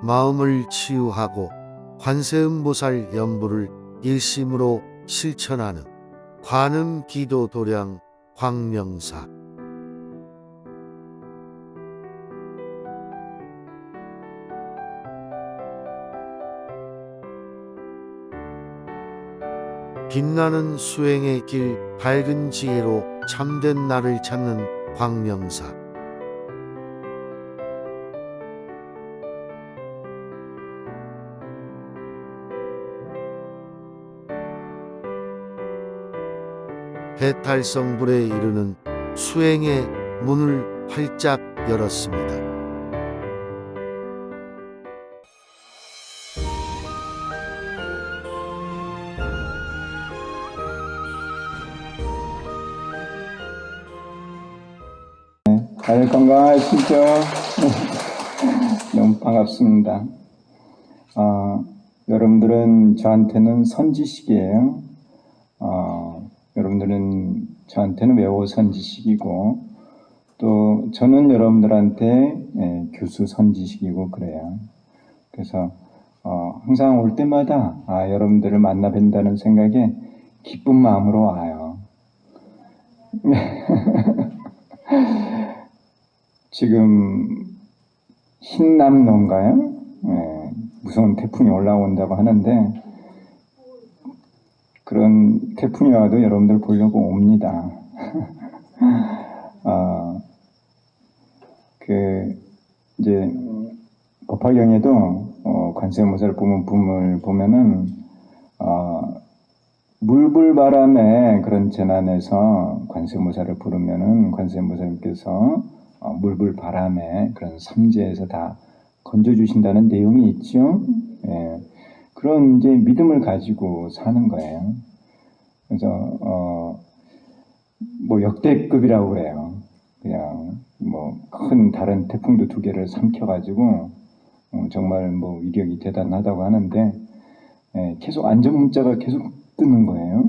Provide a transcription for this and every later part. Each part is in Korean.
마음을 치유하고 관세음보살 연부를 일심으로 실천하는 관음 기도 도량 광명사. 빛나는 수행의 길, 밝은 지혜로 참된 나를 찾는 광명사. 해탈성불에 이르는 수행의 문을 활짝 열었습니다. 다들 건강하시죠? 너무 반갑습니다. 여러분들은 저한테는 선지식이에요. 여러분들은 저한테는 매우 선지식이고, 또 저는 여러분들한테 교수 선지식이고 그래요. 그래서 항상 올 때마다 여러분들을 만나 뵌다는 생각에 기쁜 마음으로 와요. 지금 흰남노인가요? 무서운 태풍이 올라온다고 하는데, 그런 태풍이 와도 여러분들 보려고 옵니다. 이제 법화경에도 관세음보살 부문을 보면은 물불바람에 그런 재난에서 관세음보살을 부르면은 관세음보살께서 물불바람에 그런 삼재에서 다 건져주신다는 내용이 있죠. 그런 이제 믿음을 가지고 사는 거예요. 그래서 뭐 역대급이라고 그래요. 그냥 뭐 큰 다른 태풍도 2개를 삼켜가지고 정말 뭐 위력이 대단하다고 하는데 계속 안전 문자가 계속 뜨는 거예요.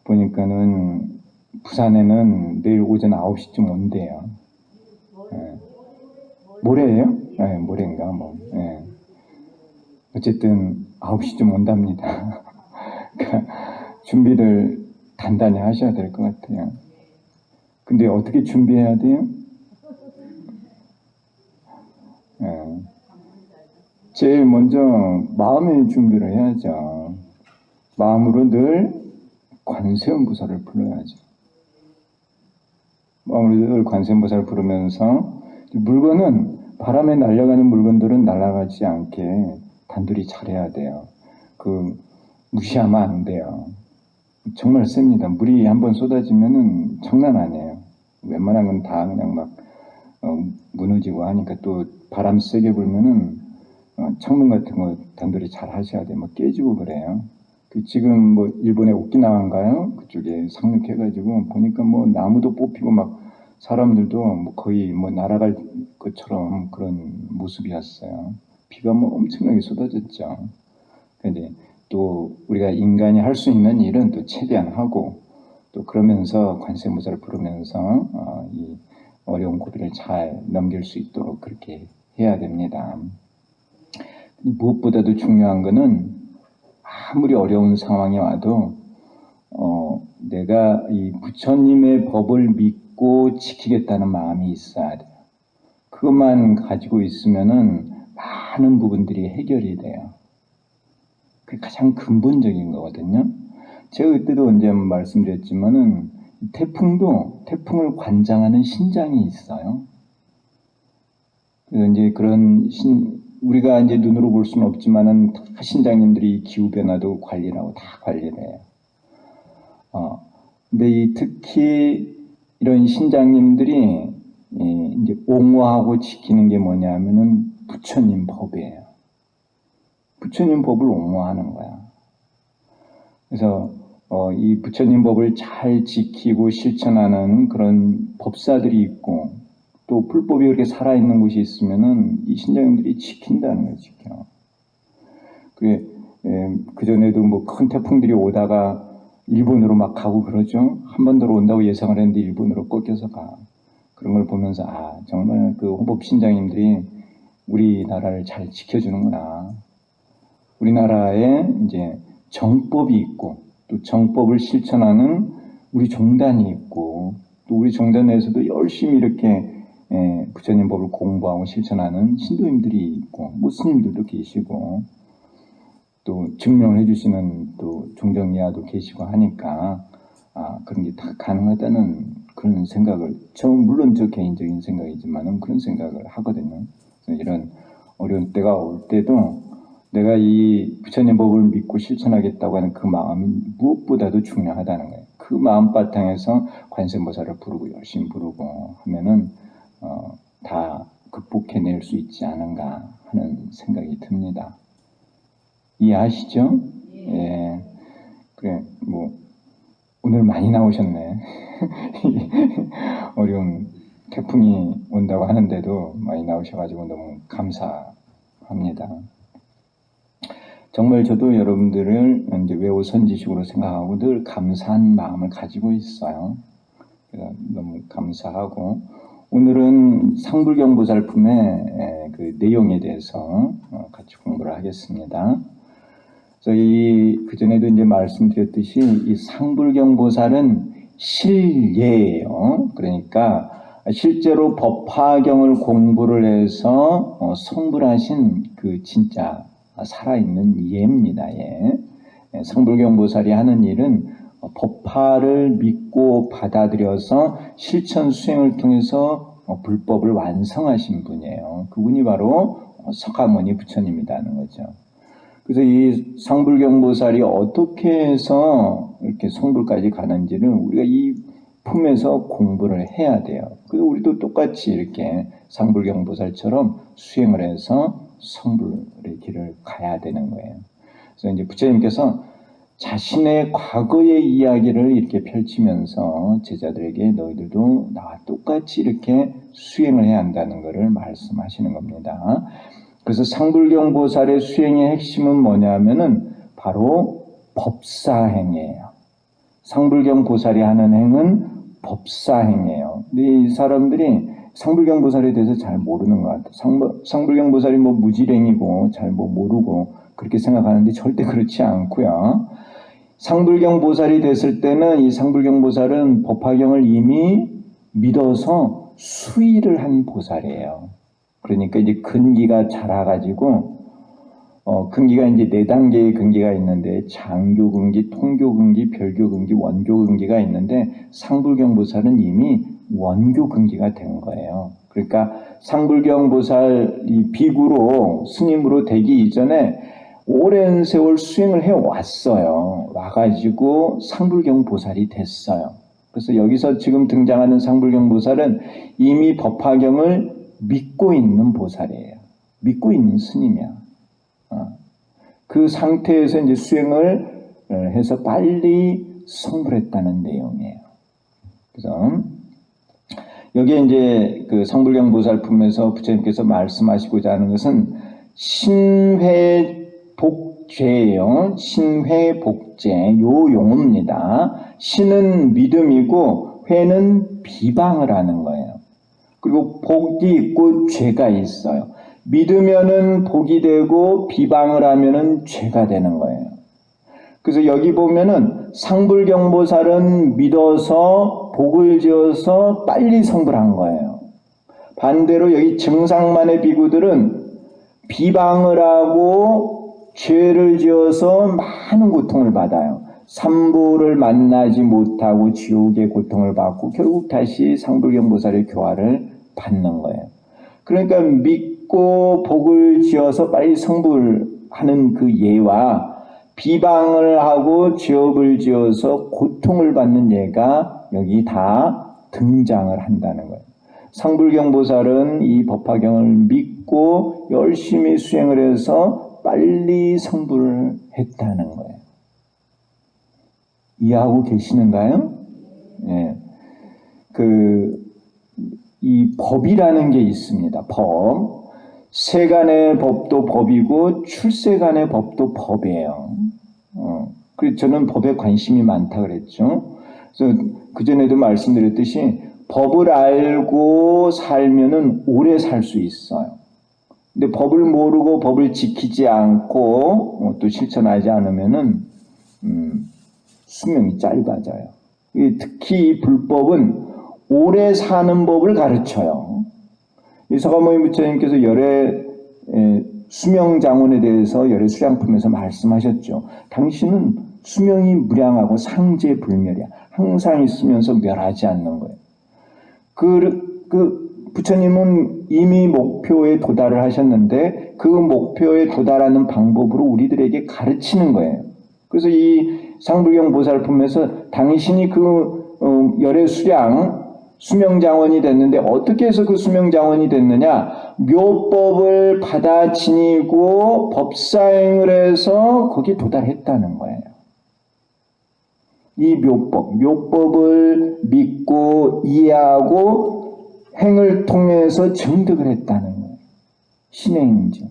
보니까는 부산에는 내일 오전 9시쯤 온대요. 모레예요? 모레인가 뭐. 어쨌든 9시쯤 온답니다. 그러니까 준비를 단단히 하셔야 될 것 같아요. 근데 어떻게 준비해야 돼요? 제일 먼저 마음의 준비를 해야죠. 마음으로 늘 관세음보살을 불러야죠. 마음으로 늘 관세음보살을 부르면서 물건은 바람에 날아가는 물건들은 날아가지 않게 단둘이 잘해야 돼요. 무시하면 안 돼요. 정말 셉니다. 물이 한번 쏟아지면은 장난 아니에요. 웬만한 건 다 그냥 막 무너지고 하니까 또 바람 세게 불면은 창문 같은 거 단둘이 잘 하셔야 돼요. 막 깨지고 그래요. 지금 뭐 일본의 오키나와인가요? 그쪽에 상륙해가지고 보니까 뭐 나무도 뽑히고 막 사람들도 뭐 거의 뭐 날아갈 것처럼 그런 모습이었어요. 비가 뭐 엄청나게 쏟아졌죠. 근데 또 우리가 인간이 할 수 있는 일은 또 최대한 하고, 또 그러면서 관세음보살을 부르면서 이 어려운 고비를 잘 넘길 수 있도록 그렇게 해야 됩니다. 무엇보다도 중요한 거는 아무리 어려운 상황이 와도 내가 이 부처님의 법을 믿고 지키겠다는 마음이 있어야 돼요. 그것만 가지고 있으면은 많은 부분들이 해결이 돼요. 그게 가장 근본적인 거거든요. 제가 그때도 언제 한번 말씀드렸지만은 태풍을 관장하는 신장이 있어요. 그래서 이제 우리가 이제 눈으로 볼 수는 없지만은 다 신장님들이 기후 변화도 관리를 하고 다 관리를 해요. 근데 특히 이런 신장님들이 이제 옹호하고 지키는 게 뭐냐면은 부처님 법이에요. 부처님 법을 옹호하는 거야. 그래서 이 부처님 법을 잘 지키고 실천하는 그런 법사들이 있고, 또 불법이 그렇게 살아있는 곳이 있으면은 이 신장님들이 지킨다는 거예요, 지켜. 그전에도 뭐 큰 태풍들이 오다가 일본으로 막 가고 그러죠. 한 번 더 온다고 예상을 했는데 일본으로 꺾여서 가. 그런 걸 보면서 정말 그 호법 신장님들이 우리나라를 잘 지켜주는구나. 우리나라에 이제 정법이 있고 또 정법을 실천하는 우리 종단이 있고 또 우리 종단 내에서도 열심히 이렇게 부처님 법을 공부하고 실천하는 신도님들이 있고 스님들도 계시고 또 증명을 해주시는 또 종정이하도 계시고 하니까 그런 게 다 가능하다는 그런 생각을 물론 저 개인적인 생각이지만은 그런 생각을 하거든요. 그래서 이런 어려운 때가 올 때도 내가 이 부처님 법을 믿고 실천하겠다고 하는 그 마음이 무엇보다도 중요하다는 거예요. 그 마음 바탕에서 관세음보살을 부르고 열심히 부르고 하면은 다 극복해낼 수 있지 않은가 하는 생각이 듭니다. 이해하시죠? 예. 그래, 오늘 많이 나오셨네. 어려운 태풍이 온다고 하는데도 많이 나오셔가지고 너무 감사합니다. 정말 저도 여러분들을 이제 외호선지식으로 생각하고 늘 감사한 마음을 가지고 있어요. 그래서 너무 감사하고 오늘은 상불경보살품의 그 내용에 대해서 같이 공부를 하겠습니다. 저희 그전에도 이제 말씀드렸듯이 이 상불경보살은 실예예요. 그러니까 실제로 법화경을 공부를 해서 성불하신 그 진짜 살아있는 예입니다. 예. 상불경보살이 하는 일은 법화를 믿고 받아들여서 실천 수행을 통해서 불법을 완성하신 분이에요. 그분이 바로 석가모니 부처님이라는 거죠. 그래서 이 상불경보살이 어떻게 해서 이렇게 성불까지 가는지를 우리가 이 품에서 공부를 해야 돼요. 그래서 우리도 똑같이 이렇게 상불경보살처럼 수행을 해서 성불의 길을 가야 되는 거예요. 그래서 이제 부처님께서 자신의 과거의 이야기를 이렇게 펼치면서 제자들에게 너희들도 나와 똑같이 이렇게 수행을 해야 한다는 것을 말씀하시는 겁니다. 그래서 상불경보살의 수행의 핵심은 뭐냐면은 바로 법사행이에요. 상불경보살이 하는 행은 법사행이에요. 근데 이 사람들이 상불경보살에 대해서 잘 모르는 것 같아요. 상불경보살이 무지랭이고 잘 모르고 그렇게 생각하는데 절대 그렇지 않고요. 상불경보살이 됐을 때는 이 상불경보살은 법화경을 이미 믿어서 수의를 한 보살이에요. 그러니까 이제 근기가 자라가지고 근기가 이제 4단계의 근기가 있는데 장교근기, 통교근기, 별교근기, 원교근기가 있는데 상불경보살은 이미 원교근기가 된 거예요. 그러니까 상불경보살 이 비구로 스님으로 되기 이전에 오랜 세월 수행을 해왔어요. 와가지고 상불경보살이 됐어요. 그래서 여기서 지금 등장하는 상불경보살은 이미 법화경을 믿고 있는 보살이에요. 믿고 있는 스님이야. 그 상태에서 이제 수행을 해서 빨리 성불했다는 내용이에요. 그래서 여기에 이제 그 상불경보살품에서 부처님께서 말씀하시고자 하는 것은 신회복죄예요. 신회복죄 요 용어입니다. 신은 믿음이고 회는 비방을 하는 거예요. 그리고 복이 있고 죄가 있어요. 믿으면은 복이 되고 비방을 하면은 죄가 되는 거예요. 그래서 여기 보면은 상불경보살은 믿어서 복을 지어서 빨리 성불한 거예요. 반대로 여기 증상만의 비구들은 비방을 하고 죄를 지어서 많은 고통을 받아요. 삼보를 만나지 못하고 지옥의 고통을 받고 결국 다시 상불경보살의 교화를 받는 거예요. 그러니까 믿고 복을 지어서 빨리 성불하는 그 예와 비방을 하고 죄업을 지어서 고통을 받는 예가 여기 다 등장을 한다는 거예요. 상불경보살은 이 법화경을 믿고 열심히 수행을 해서 빨리 성불을 했다는 거예요. 이해하고 계시는가요? 예. 이 법이라는 게 있습니다. 법. 세간의 법도 법이고 출세간의 법도 법이에요. 그래서 저는 법에 관심이 많다 그랬죠. 그래서 그전에도 말씀드렸듯이 법을 알고 살면은 오래 살 수 있어요. 근데 법을 모르고 법을 지키지 않고 또 실천하지 않으면은 수명이 짧아져요. 특히 이 불법은 오래 사는 법을 가르쳐요. 이 서가모니 부처님께서 열애 수명장원에 대해서 열애 수량품에서 말씀하셨죠. 당신은 수명이 무량하고 상제불멸이야. 항상 있으면서 멸하지 않는 거예요. 부처님은 이미 목표에 도달을 하셨는데 그 목표에 도달하는 방법으로 우리들에게 가르치는 거예요. 그래서 이 상불경 보살품에서 당신이 열애 수명장원이 됐는데 어떻게 해서 그 수명장원이 됐느냐? 묘법을 받아 지니고 법사행을 해서 거기에 도달했다는 거예요. 이 묘법을 믿고 이해하고 행을 통해서 증득을 했다는 거예요. 신의 인증.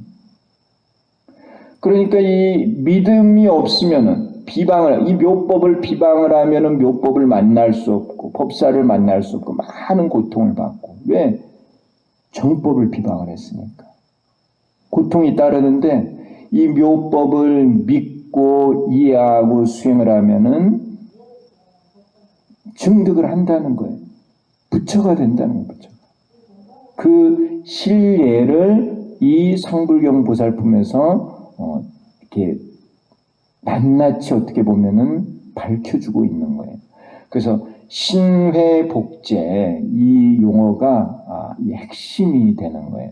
그러니까 이 믿음이 없으면은 이 묘법을 비방을 하면은 묘법을 만날 수 없고 법사를 만날 수 없고 많은 고통을 받고. 왜? 정법을 비방을 했으니까. 고통이 따르는데 이 묘법을 믿고 이해하고 수행을 하면은 증득을 한다는 거예요. 부처가 된다는 거예요. 부처가. 그 실예를 이 상불경 보살품에서 이렇게 낱낱이 어떻게 보면은 밝혀주고 있는 거예요. 그래서 신회복제 이 용어가 이 핵심이 되는 거예요.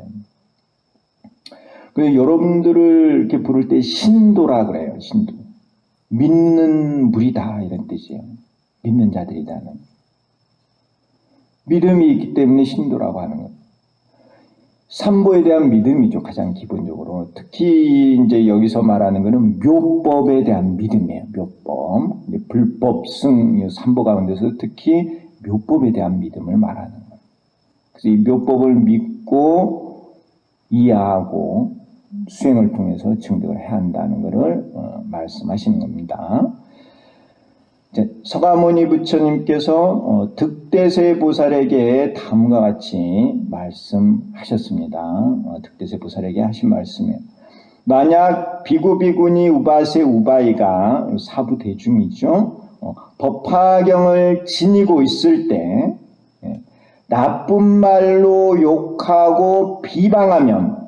그래서 여러분들을 이렇게 부를 때 신도라 그래요. 신도. 믿는 무리다 이런 뜻이에요. 믿는 자들이다는. 믿음이 있기 때문에 신도라고 하는 거예요. 삼보에 대한 믿음이죠. 가장 기본적으로. 특히 이제 여기서 말하는 것은 묘법에 대한 믿음이에요. 묘법. 불법승 삼보 가운데서 특히 묘법에 대한 믿음을 말하는 거예요. 그래서 이 묘법을 믿고 이해하고 수행을 통해서 증득을 해야 한다는 것을 말씀하시는 겁니다. 서가모니 부처님께서 득대세 보살에게 다음과 같이 말씀하셨습니다. 득대세 보살에게 하신 말씀이에요. 만약 비구비구니 우바세 우바이가 사부대중이죠. 법화경을 지니고 있을 때 나쁜 말로 욕하고 비방하면,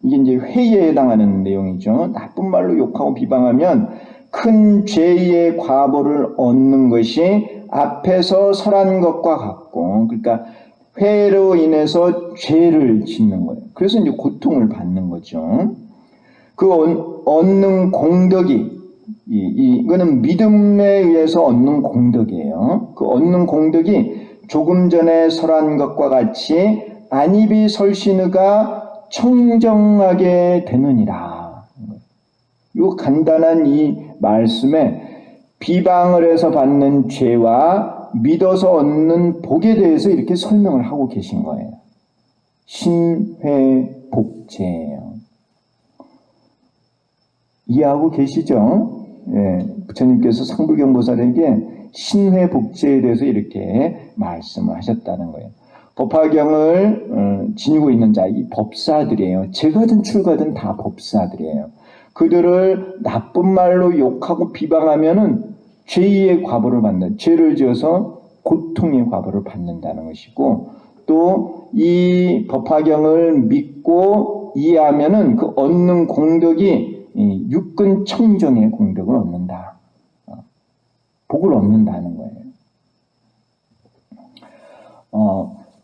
이게 이제 회의에 해당하는 내용이죠. 나쁜 말로 욕하고 비방하면 큰 죄의 과보를 얻는 것이 앞에서 설한 것과 같고, 그러니까 회로 인해서 죄를 짓는 거예요. 그래서 이제 고통을 받는 거죠. 그 얻는 공덕이, 이거는 믿음에 의해서 얻는 공덕이에요. 그 얻는 공덕이 조금 전에 설한 것과 같이 안입이 설신의가 청정하게 되느니라. 이 간단한 이 말씀에 비방을 해서 받는 죄와 믿어서 얻는 복에 대해서 이렇게 설명을 하고 계신 거예요. 신회복제예요. 이해하고 계시죠? 예, 부처님께서 상불경 보살에게 신회복제에 대해서 이렇게 말씀을 하셨다는 거예요. 법화경을 지니고 있는 자, 이 법사들이에요. 제가든 출가든 다 법사들이에요. 그들을 나쁜 말로 욕하고 비방하면은 죄의 과보를 받는, 죄를 지어서 고통의 과보를 받는다는 것이고, 또 이 법화경을 믿고 이해하면은 그 얻는 공덕이 육근 청정의 공덕을 얻는다. 복을 얻는다는 거예요.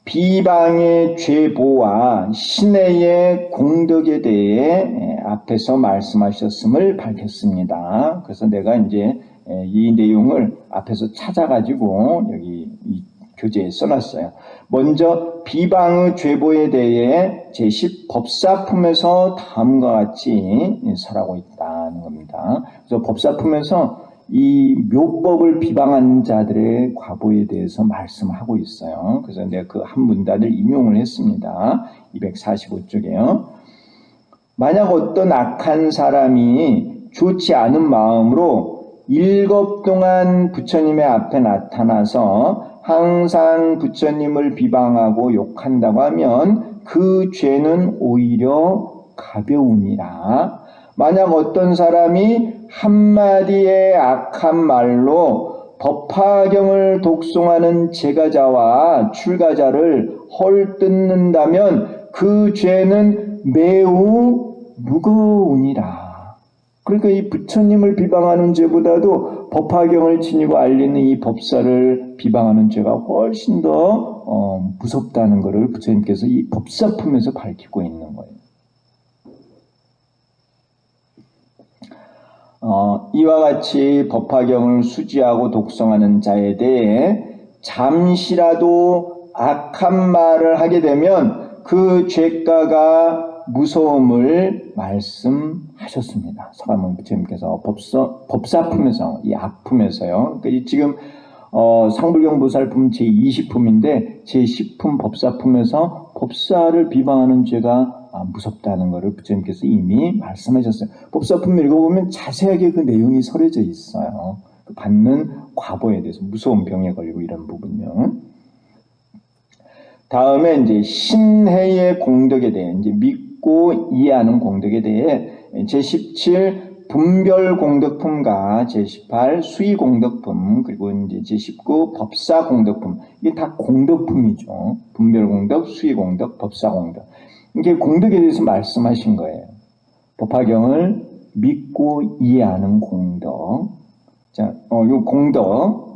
비방의 죄보와 신의 공덕에 대해 앞에서 말씀하셨음을 밝혔습니다. 그래서 내가 이제 이 내용을 앞에서 찾아가지고 여기 이 교재에 써놨어요. 먼저 비방의 죄보에 대해 제10 법사품에서 다음과 같이 설하고 있다는 겁니다. 그래서 법사품에서 이 묘법을 비방한 자들의 과보에 대해서 말씀하고 있어요. 그래서 내가 그 한 문단을 인용을 했습니다. 245쪽에요. 만약 어떤 악한 사람이 좋지 않은 마음으로 7 동안 부처님의 앞에 나타나서 항상 부처님을 비방하고 욕한다고 하면 그 죄는 오히려 가벼우니라. 만약 어떤 사람이 한마디의 악한 말로 법화경을 독송하는 제가자와 출가자를 헐뜯는다면 그 죄는 매우 무거우니라. 그러니까 이 부처님을 비방하는 죄보다도 법화경을 지니고 알리는 이 법사를 비방하는 죄가 훨씬 더 무섭다는 것을 부처님께서 이 법사품에서 밝히고 있는 거예요. 이와 같이 법화경을 수지하고 독송하는 자에 대해 잠시라도 악한 말을 하게 되면 그 죄가가 무서움을 말씀하셨습니다. 서가모니 부처님께서 법사품에서, 이 악품에서요. 그러니까 지금 상불경 보살품 제20품인데 제10품 법사품에서 법사를 비방하는 죄가 무섭다는 것을 부처님께서 이미 말씀하셨어요. 법사품 읽어보면 자세하게 그 내용이 설해져 있어요. 받는 과보에 대해서 무서운 병에 걸리고 이런 부분요. 다음에 이제 신해의 공덕에 대해 이제 믿고 이해하는 공덕에 대해 제17 분별 공덕품과 제18 수의 공덕품 그리고 이제 제19 법사 공덕품 이게 다 공덕품이죠. 분별 공덕, 수의 공덕, 법사 공덕 이게 공덕에 대해서 말씀하신 거예요. 법화경을 믿고 이해하는 공덕. 자, 요 공덕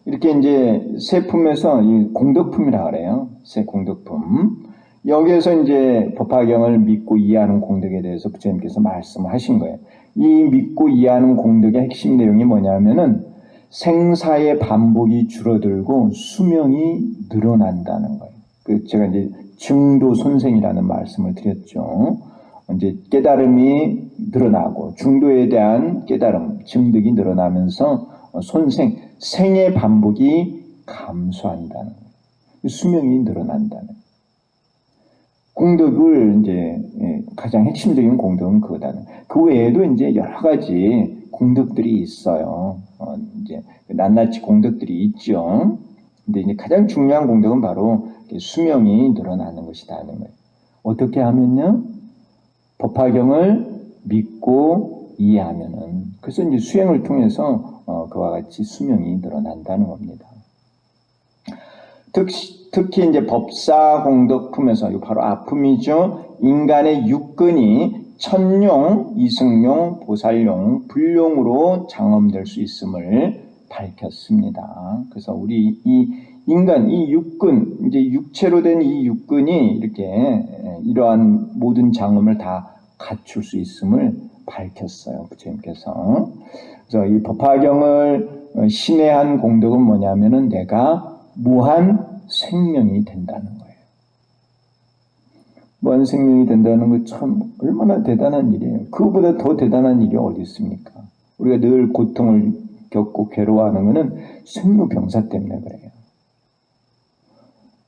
이렇게 이제 세 품에서 이 공덕품이라 그래요. 세 공덕품. 여기에서 이제 법화경을 믿고 이해하는 공덕에 대해서 부처님께서 말씀하신 거예요. 이 믿고 이해하는 공덕의 핵심 내용이 뭐냐면은 생사의 반복이 줄어들고 수명이 늘어난다는 거예요. 그 제가 이제 증도 손생이라는 말씀을 드렸죠. 이제 깨달음이 늘어나고 중도에 대한 깨달음, 증득이 늘어나면서 손생, 생의 반복이 감소한다는 거예요. 수명이 늘어난다는 거예요. 공덕을 이제 가장 핵심적인 공덕은 그거다는. 그 외에도 이제 여러 가지 공덕들이 있어요. 이제 낱낱이 공덕들이 있죠. 근데 이제 가장 중요한 공덕은 바로 수명이 늘어나는 것이다는 거예요. 어떻게 하면요? 법화경을 믿고 이해하면은 그래서 이제 수행을 통해서 그와 같이 수명이 늘어난다는 겁니다. 특히 이제 법사 공덕품에서 이 바로 아품이죠. 인간의 육근이 천용, 이승용, 보살용, 불용으로 장엄될 수 있음을 밝혔습니다. 그래서 우리 이 인간, 이 육근, 이제 육체로 된 이 육근이 이렇게 이러한 모든 장엄을 다 갖출 수 있음을 밝혔어요. 부처님께서. 그래서 이 법화경을 신뢰한 공덕은 뭐냐면은 내가 무한 생명이 된다는 거예요. 무한 생명이 된다는 거 참 얼마나 대단한 일이에요. 그거보다 더 대단한 일이 어디 있습니까? 우리가 늘 고통을 겪고 괴로워하는 것은 생로병사 때문에 그래요.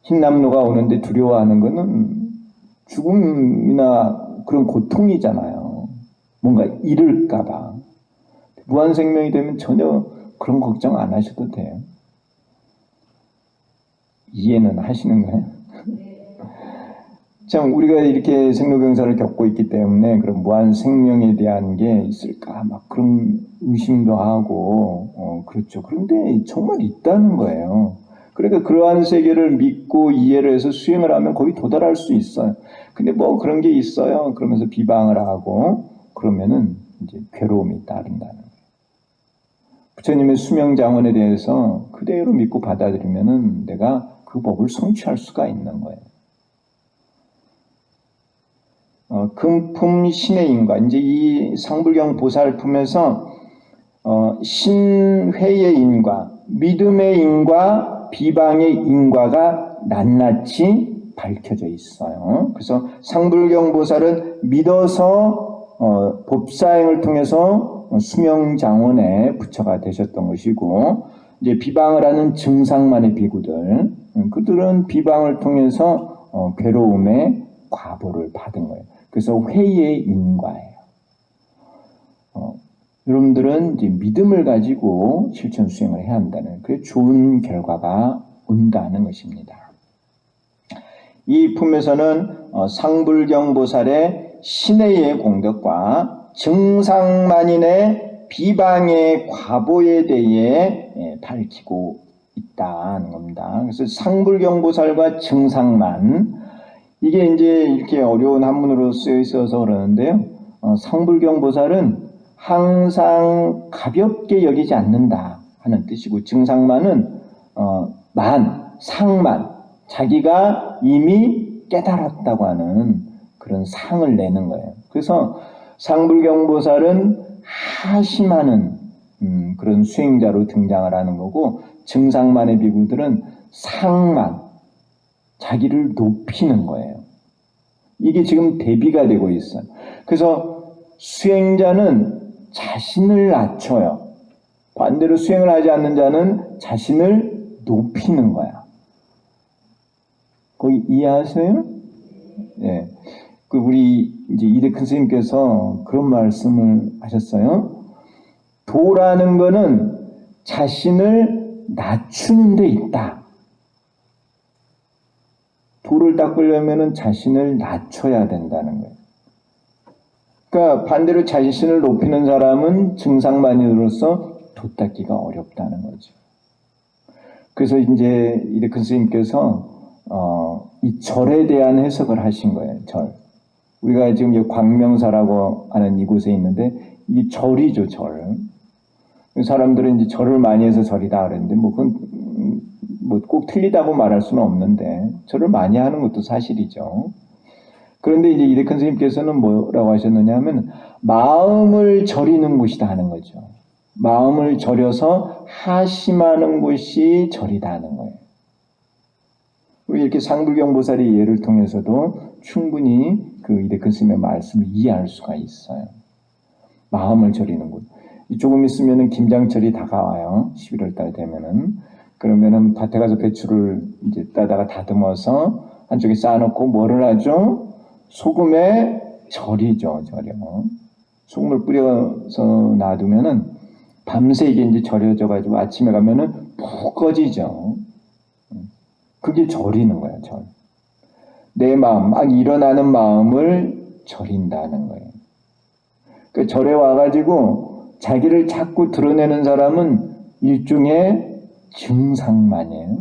흰남노가 오는데 두려워하는 것은 죽음이나 그런 고통이잖아요. 뭔가 잃을까봐. 무한 생명이 되면 전혀 그런 걱정 안 하셔도 돼요. 이해는 하시는가요? 참 우리가 이렇게 생로병사를 겪고 있기 때문에 그런 무한 생명에 대한 게 있을까 막 그런 의심도 하고 그렇죠. 그런데 정말 있다는 거예요. 그러니까 그러한 세계를 믿고 이해를 해서 수행을 하면 거기 도달할 수 있어요. 근데 뭐 그런 게 있어요. 그러면서 비방을 하고 그러면은 이제 괴로움이 따른다는 거예요. 부처님의 수명장원에 대해서 그대로 믿고 받아들이면은 내가 그 법을 성취할 수가 있는 거예요. 금품 신의 인과, 이제 이 상불경 보살품에서 신회의 인과, 믿음의 인과, 비방의 인과가 낱낱이 밝혀져 있어요. 그래서 상불경 보살은 믿어서 법사행을 통해서 수명장원의 부처가 되셨던 것이고, 이제 비방을 하는 증상만의 비구들, 그들은 비방을 통해서 괴로움의 과보를 받은 거예요. 그래서 회의의 인과예요. 여러분들은 이제 믿음을 가지고 실천 수행을 해야 한다는, 그게 좋은 결과가 온다는 것입니다. 이 품에서는 상불경보살의 신의의 공덕과 증상만인의 비방의 과보에 대해 밝히고 있다는 겁니다. 그래서 상불경보살과 증상만, 이게 이제 이렇게 어려운 한문으로 쓰여 있어서 그러는데요. 상불경보살은 항상 가볍게 여기지 않는다 하는 뜻이고, 증상만은 상만, 자기가 이미 깨달았다고 하는 그런 상을 내는 거예요. 그래서 상불경보살은 하심하는 그런 수행자로 등장을 하는 거고, 증상만의 비구들은 상만, 자기를 높이는 거예요. 이게 지금 대비가 되고 있어요. 그래서 수행자는 자신을 낮춰요. 반대로 수행을 하지 않는 자는 자신을 높이는 거야. 거기 이해하세요? 예. 그 우리 이제 이대큰 스님께서 그런 말씀을 하셨어요. 도라는 거는 자신을 낮추는 데 있다. 도를 닦으려면 자신을 낮춰야 된다는 거예요. 그러니까 반대로 자신을 높이는 사람은 증상만으로서 도 닦기가 어렵다는 거죠. 그래서 이제 이대큰 스님께서 이 절에 대한 해석을 하신 거예요. 절. 우리가 지금 광명사라고 하는 이곳에 있는데 이 절이죠, 절. 사람들은 이제 절을 많이 해서 절이다 그랬는데 그건 꼭 틀리다고 말할 수는 없는데 절을 많이 하는 것도 사실이죠. 그런데 이제 이대큰 스님께서는 뭐라고 하셨느냐 하면 마음을 절이는 곳이다 하는 거죠. 마음을 절여서 하심하는 곳이 절이다 하는 거예요. 우리 이렇게 상불경보살의 예를 통해서도 충분히 그 이대큰 스님의 말씀을 이해할 수가 있어요. 마음을 절이는 곳. 조금 있으면은 김장철이 다가와요. 11월 달 되면은. 그러면은 밭에 가서 배추를 이제 따다가 다듬어서 한쪽에 쌓아놓고 뭐를 하죠? 소금에 절이죠, 절여. 소금을 뿌려서 놔두면은 밤새 이게 이제 절여져가지고 아침에 가면은 푹 꺼지죠. 그게 절이는 거예요, 절. 내 마음, 막 일어나는 마음을 절인다는 거예요. 그 절에 와가지고 자기를 자꾸 드러내는 사람은 일종의 증상만이에요.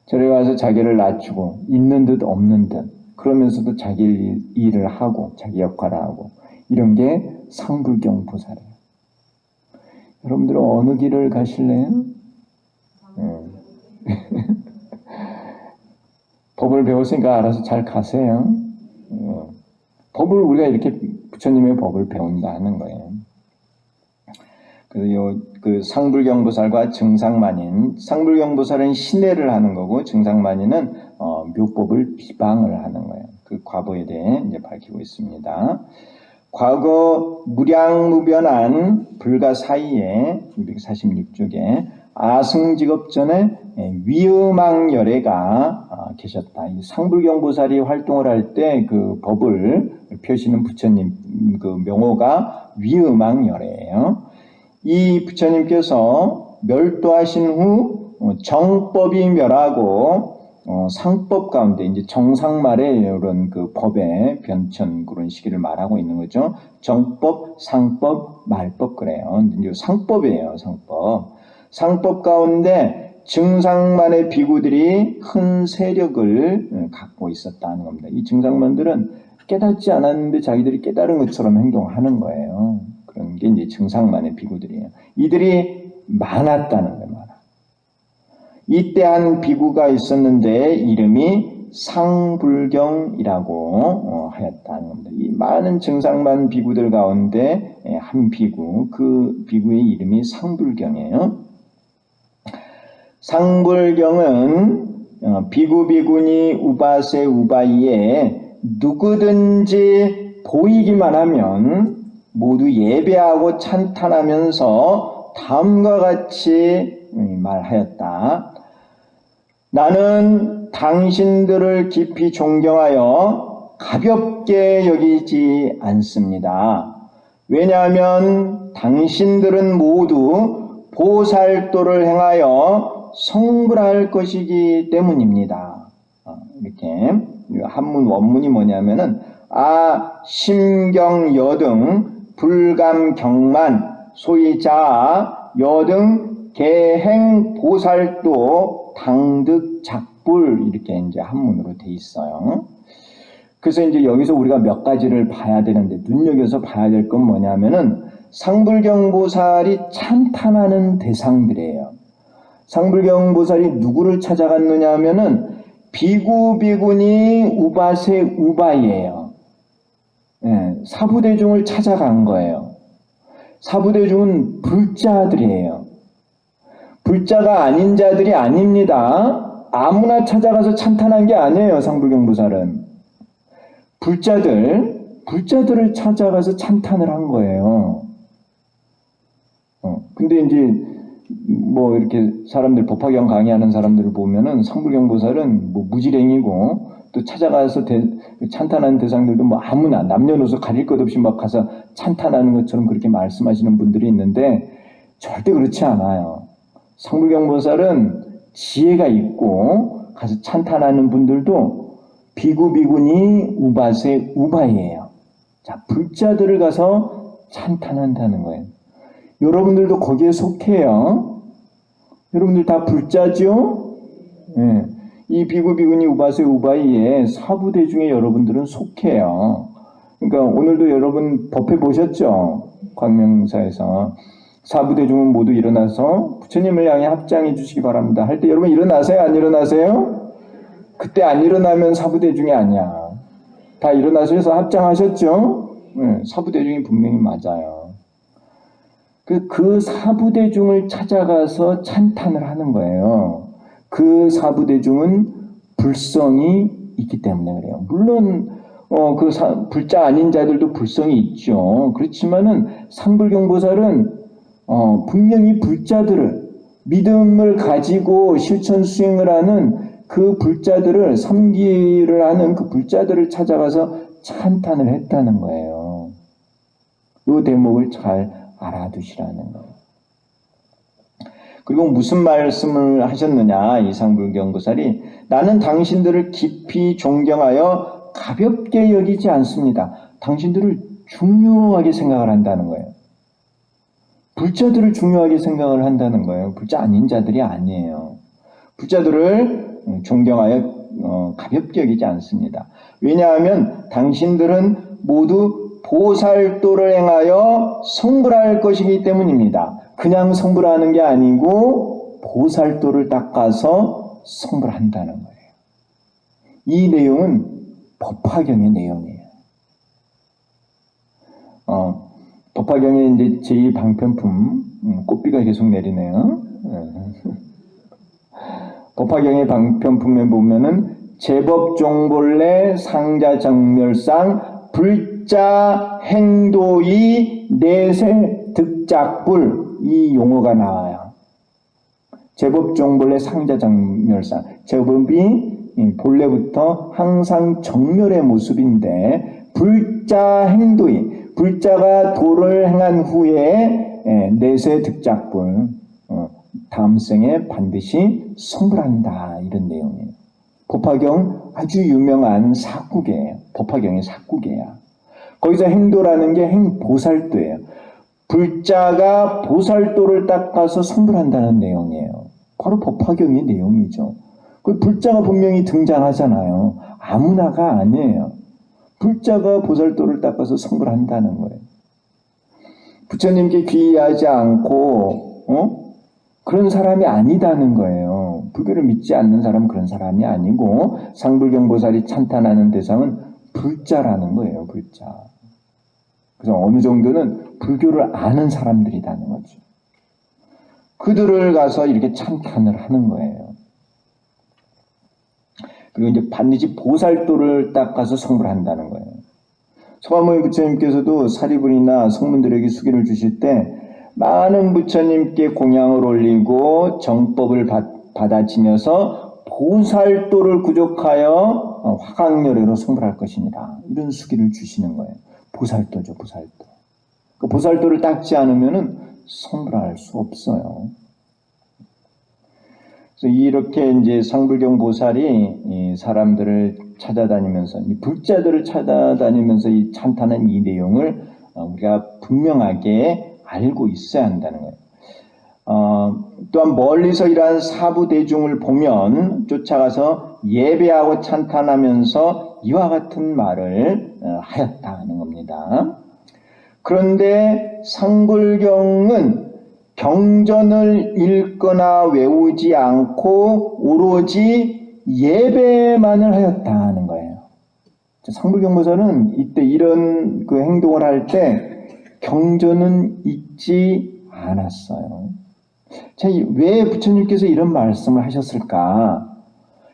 절에 와서 자기를 낮추고 있는 듯 없는 듯 그러면서도 자기 일을 하고 자기 역할을 하고 이런 게 상불경보살이에요. 여러분들은 어느 길을 가실래요? 법을 배웠으니까 알아서 잘 가세요. 법을 우리가 이렇게 부처님의 법을 배운다 하는 거예요. 그래서 그 상불경보살과 증상만인, 상불경보살은 신혜를 하는 거고 증상만인은 묘법을 비방을 하는 거예요. 그 과거에 대해 이제 밝히고 있습니다. 과거 무량무변한 불가 사이에 246쪽에 아승직업전에 위음왕열애가 계셨다. 이 상불경보살이 활동을 할 때 그 법을 펴시는 부처님 그 명호가 위음왕열애예요. 이 부처님께서 멸도하신 후 정법이 멸하고 상법 가운데 이제 정상말에 이런 그 법의 변천 그런 시기를 말하고 있는 거죠. 정법, 상법, 말법 그래요. 이제 상법이에요, 상법. 상법 가운데 증상만의 비구들이 큰 세력을 갖고 있었다는 겁니다. 이 증상만들은 깨닫지 않았는데 자기들이 깨달은 것처럼 행동하는 거예요. 그런 게 이제 증상만의 비구들이에요. 이들이 많았다는 거예요, 많아. 이때 한 비구가 있었는데 이름이 상불경이라고 하였다는 겁니다. 이 많은 증상만 비구들 가운데 한 비구, 그 비구의 이름이 상불경이에요. 상불경은 비구 비구니 우바세 우바이에 누구든지 보이기만 하면 모두 예배하고 찬탄하면서 다음과 같이 말하였다. 나는 당신들을 깊이 존경하여 가볍게 여기지 않습니다. 왜냐하면 당신들은 모두 보살도를 행하여 성불할 것이기 때문입니다. 이렇게 한문 원문이 뭐냐면은 심경 여등 불감 경만 소이자 여등 개행 보살도 당득 작불 이렇게 이제 한문으로 돼 있어요. 그래서 이제 여기서 우리가 몇 가지를 봐야 되는데 눈여겨서 봐야 될 건 뭐냐면은 상불경보살이 찬탄하는 대상들이에요. 상불경보살이 누구를 찾아갔느냐 하면은 비구비구니 우바세 우바이예요. 사부대중을 찾아간 거예요. 사부대중은 불자들이에요. 불자가 아닌 자들이 아닙니다. 아무나 찾아가서 찬탄한 게 아니에요. 상불경보살은. 불자들을 찾아가서 찬탄을 한 거예요. 근데 이제 뭐 이렇게 사람들 법화경 강의하는 사람들을 보면은 상불경보살은 뭐 무지랭이고 또 찾아가서 찬탄하는 대상들도 뭐 아무나 남녀노소 가릴 것 없이 막 가서 찬탄하는 것처럼 그렇게 말씀하시는 분들이 있는데 절대 그렇지 않아요. 상불경보살은 지혜가 있고 가서 찬탄하는 분들도 비구비구니 우바세 우바이예요. 자, 불자들을 가서 찬탄한다는 거예요. 여러분들도 거기에 속해요. 여러분들 다 불자죠? 네. 이 비구비구니 우바세 우바이에 사부대중에 여러분들은 속해요. 그러니까 오늘도 여러분 법회 보셨죠? 광명사에서 사부대중은 모두 일어나서 부처님을 향해 합장해 주시기 바랍니다 할 때 여러분 일어나세요? 안 일어나세요? 그때 안 일어나면 사부대중이 아니야. 다 일어나셔서 합장하셨죠? 네, 사부대중이 분명히 맞아요. 그 사부대중을 찾아가서 찬탄을 하는 거예요. 그 사부대중은 불성이 있기 때문에 그래요. 물론 불자 아닌 자들도 불성이 있죠. 그렇지만은 상불경보살은 분명히 불자들을 믿음을 가지고 실천 수행을 하는 그 불자들을 섬기를 하는 그 불자들을 찾아가서 찬탄을 했다는 거예요. 그 대목을 잘 알아두시라는 거예요. 그리고 무슨 말씀을 하셨느냐 이 상불경보살이 나는 당신들을 깊이 존경하여 가볍게 여기지 않습니다. 당신들을 중요하게 생각을 한다는 거예요. 불자들을 중요하게 생각을 한다는 거예요. 불자 아닌 자들이 아니에요. 불자들을 존경하여 가볍게 여기지 않습니다. 왜냐하면 당신들은 모두 보살도를 행하여 성불할 것이기 때문입니다. 그냥 성불하는 게 아니고 보살도를 닦아서 성불한다는 거예요. 이 내용은 법화경의 내용이에요. 법화경의 이제 제2방편품 꽃비가 계속 내리네요. 법화경의 방편품에 보면은 제법종본래 상자정멸상 불자 행도이 내세 득작불 이 용어가 나와요. 제법종본래 상자정멸상 제법이 본래부터 항상 정멸의 모습인데 불자 행도이 불자가 도를 행한 후에 내세 득작불 다음 생에 반드시 성불한다 이런 내용이에요. 법화경 아주 유명한 사국이에요. 법화경의 사국이에요. 거기서 행도라는 게 행보살도예요. 불자가 보살도를 닦아서 성불한다는 내용이에요. 바로 법화경의 내용이죠. 그 불자가 분명히 등장하잖아요. 아무나가 아니에요. 불자가 보살도를 닦아서 성불한다는 거예요. 부처님께 귀의하지 않고 그런 사람이 아니다는 거예요. 불교를 믿지 않는 사람은 그런 사람이 아니고 상불경보살이 찬탄하는 대상은 불자라는 거예요. 불자. 그래서 어느 정도는 불교를 아는 사람들이라는 거죠. 그들을 가서 이렇게 찬탄을 하는 거예요. 그리고 이제 반드시 보살도를 닦아서 성불한다는 거예요. 서가모니 부처님께서도 사리불이나 성문들에게 수기를 주실 때 많은 부처님께 공양을 올리고 정법을 받아 지녀서 보살도를 구족하여 화강열애로 성불할 것입니다. 이런 수기를 주시는 거예요. 보살도죠, 보살도. 그 보살도를 닦지 않으면 성불할 수 없어요. 그래서 이렇게 이제 상불경 보살이 이 사람들을 찾아다니면서, 이 불자들을 찾아다니면서 이 찬탄한 이 내용을 우리가 분명하게 알고 있어야 한다는 거예요. 또한 멀리서 이러한 사부 대중을 보면 쫓아가서 예배하고 찬탄하면서 이와 같은 말을 하였다는 겁니다. 그런데 상불경은 경전을 읽거나 외우지 않고 오로지 예배만을 하였다는 거예요. 상불경보살은 이때 이런 그 행동을 할 때 경전은 읽지 않았어요. 자, 왜 부처님께서 이런 말씀을 하셨을까?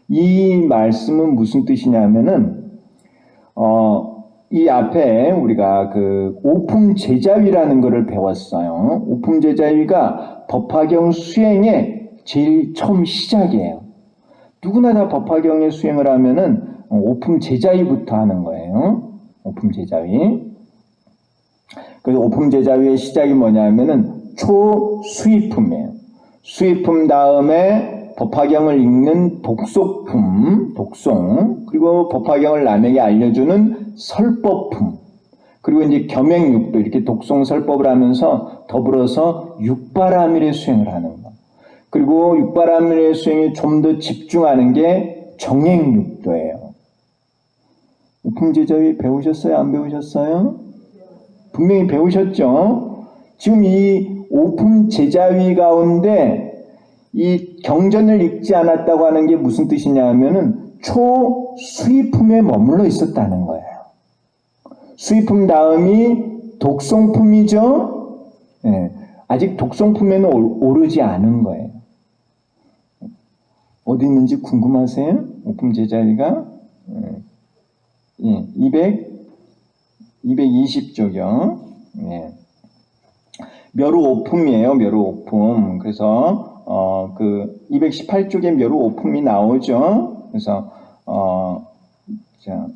이 말씀은 무슨 뜻이냐면은 이 앞에 우리가 그 오품제자위라는 것을 배웠어요. 오품제자위가 법화경 수행의 제일 처음 시작이에요. 누구나 다 법화경의 수행을 하면은 오품제자위부터 하는 거예요. 오품제자위. 그래서 오품제자위의 시작이 뭐냐면은 초수의품이에요. 수의품 다음에 법화경을 읽는 독속품, 독송, 그리고 법화경을 남에게 알려주는 설법품, 그리고 이제 겸행육도, 이렇게 독송 설법을 하면서 더불어서 육바라밀의 수행을 하는 것. 그리고 육바라밀의 수행에 좀 더 집중하는 게 정행육도예요. 오품제자위 배우셨어요? 안 배우셨어요? 분명히 배우셨죠? 지금 이 오품제자위 가운데 이 경전을 읽지 않았다고 하는 게 무슨 뜻이냐 하면은 초수의품에 머물러 있었다는 거예요. 수의품 다음이 독송품이죠. 네, 아직 독송품에는 오르지 않은 거예요. 어디 있는지 궁금하세요? 오품제자위가 220쪽이요. 예. 묘루 오품이에요. 묘루 오품. 그래서 그 218쪽에 묘루 오품이 나오죠. 그래서 자,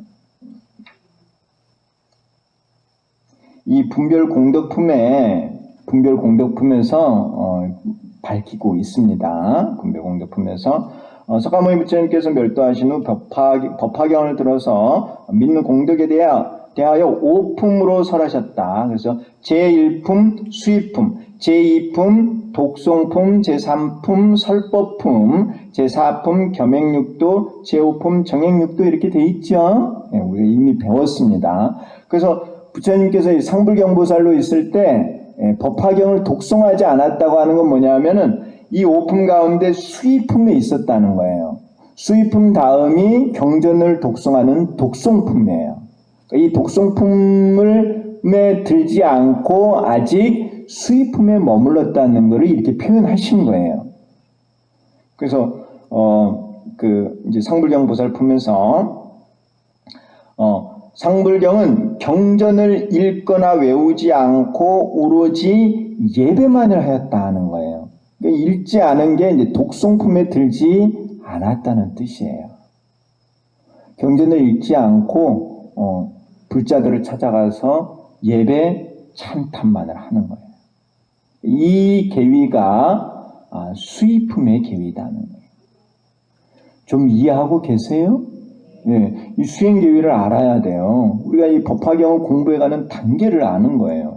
이 분별 공덕품에서 밝히고 있습니다. 분별 공덕품에서 석가모니 부처님께서 멸도하신 후 법화경을 들어서 믿는 공덕에 대하여 오품으로 설하셨다. 그래서 제1품 수의품, 제2품 독송품, 제3품 설법품, 제4품 겸행육도, 제5품 정행육도 이렇게 돼 있죠. 네, 우리가 이미 배웠습니다. 그래서 부처님께서 상불경보살로 있을 때 법화경을 독송하지 않았다고 하는 건 뭐냐면은 이 오품 가운데 수의품에 있었다는 거예요. 수의품 다음이 경전을 독송하는 독송품이에요. 이 독송품에 들지 않고 아직 수의품에 머물렀다는 것을 이렇게 표현하신 거예요. 그래서 이제 상불경 보살품에서 상불경은 경전을 읽거나 외우지 않고 오로지 예배만을 하였다 하는 거예요. 그러니까 읽지 않은 게 이제 독송품에 들지 않았다는 뜻이에요. 경전을 읽지 않고 불자들을 찾아가서 예배 찬탄만을 하는 거예요. 이 계위가 수의품의 계위다는 거예요. 좀 이해하고 계세요? 네, 이 수행 계위를 알아야 돼요. 우리가 이 법화경을 공부해가는 단계를 아는 거예요.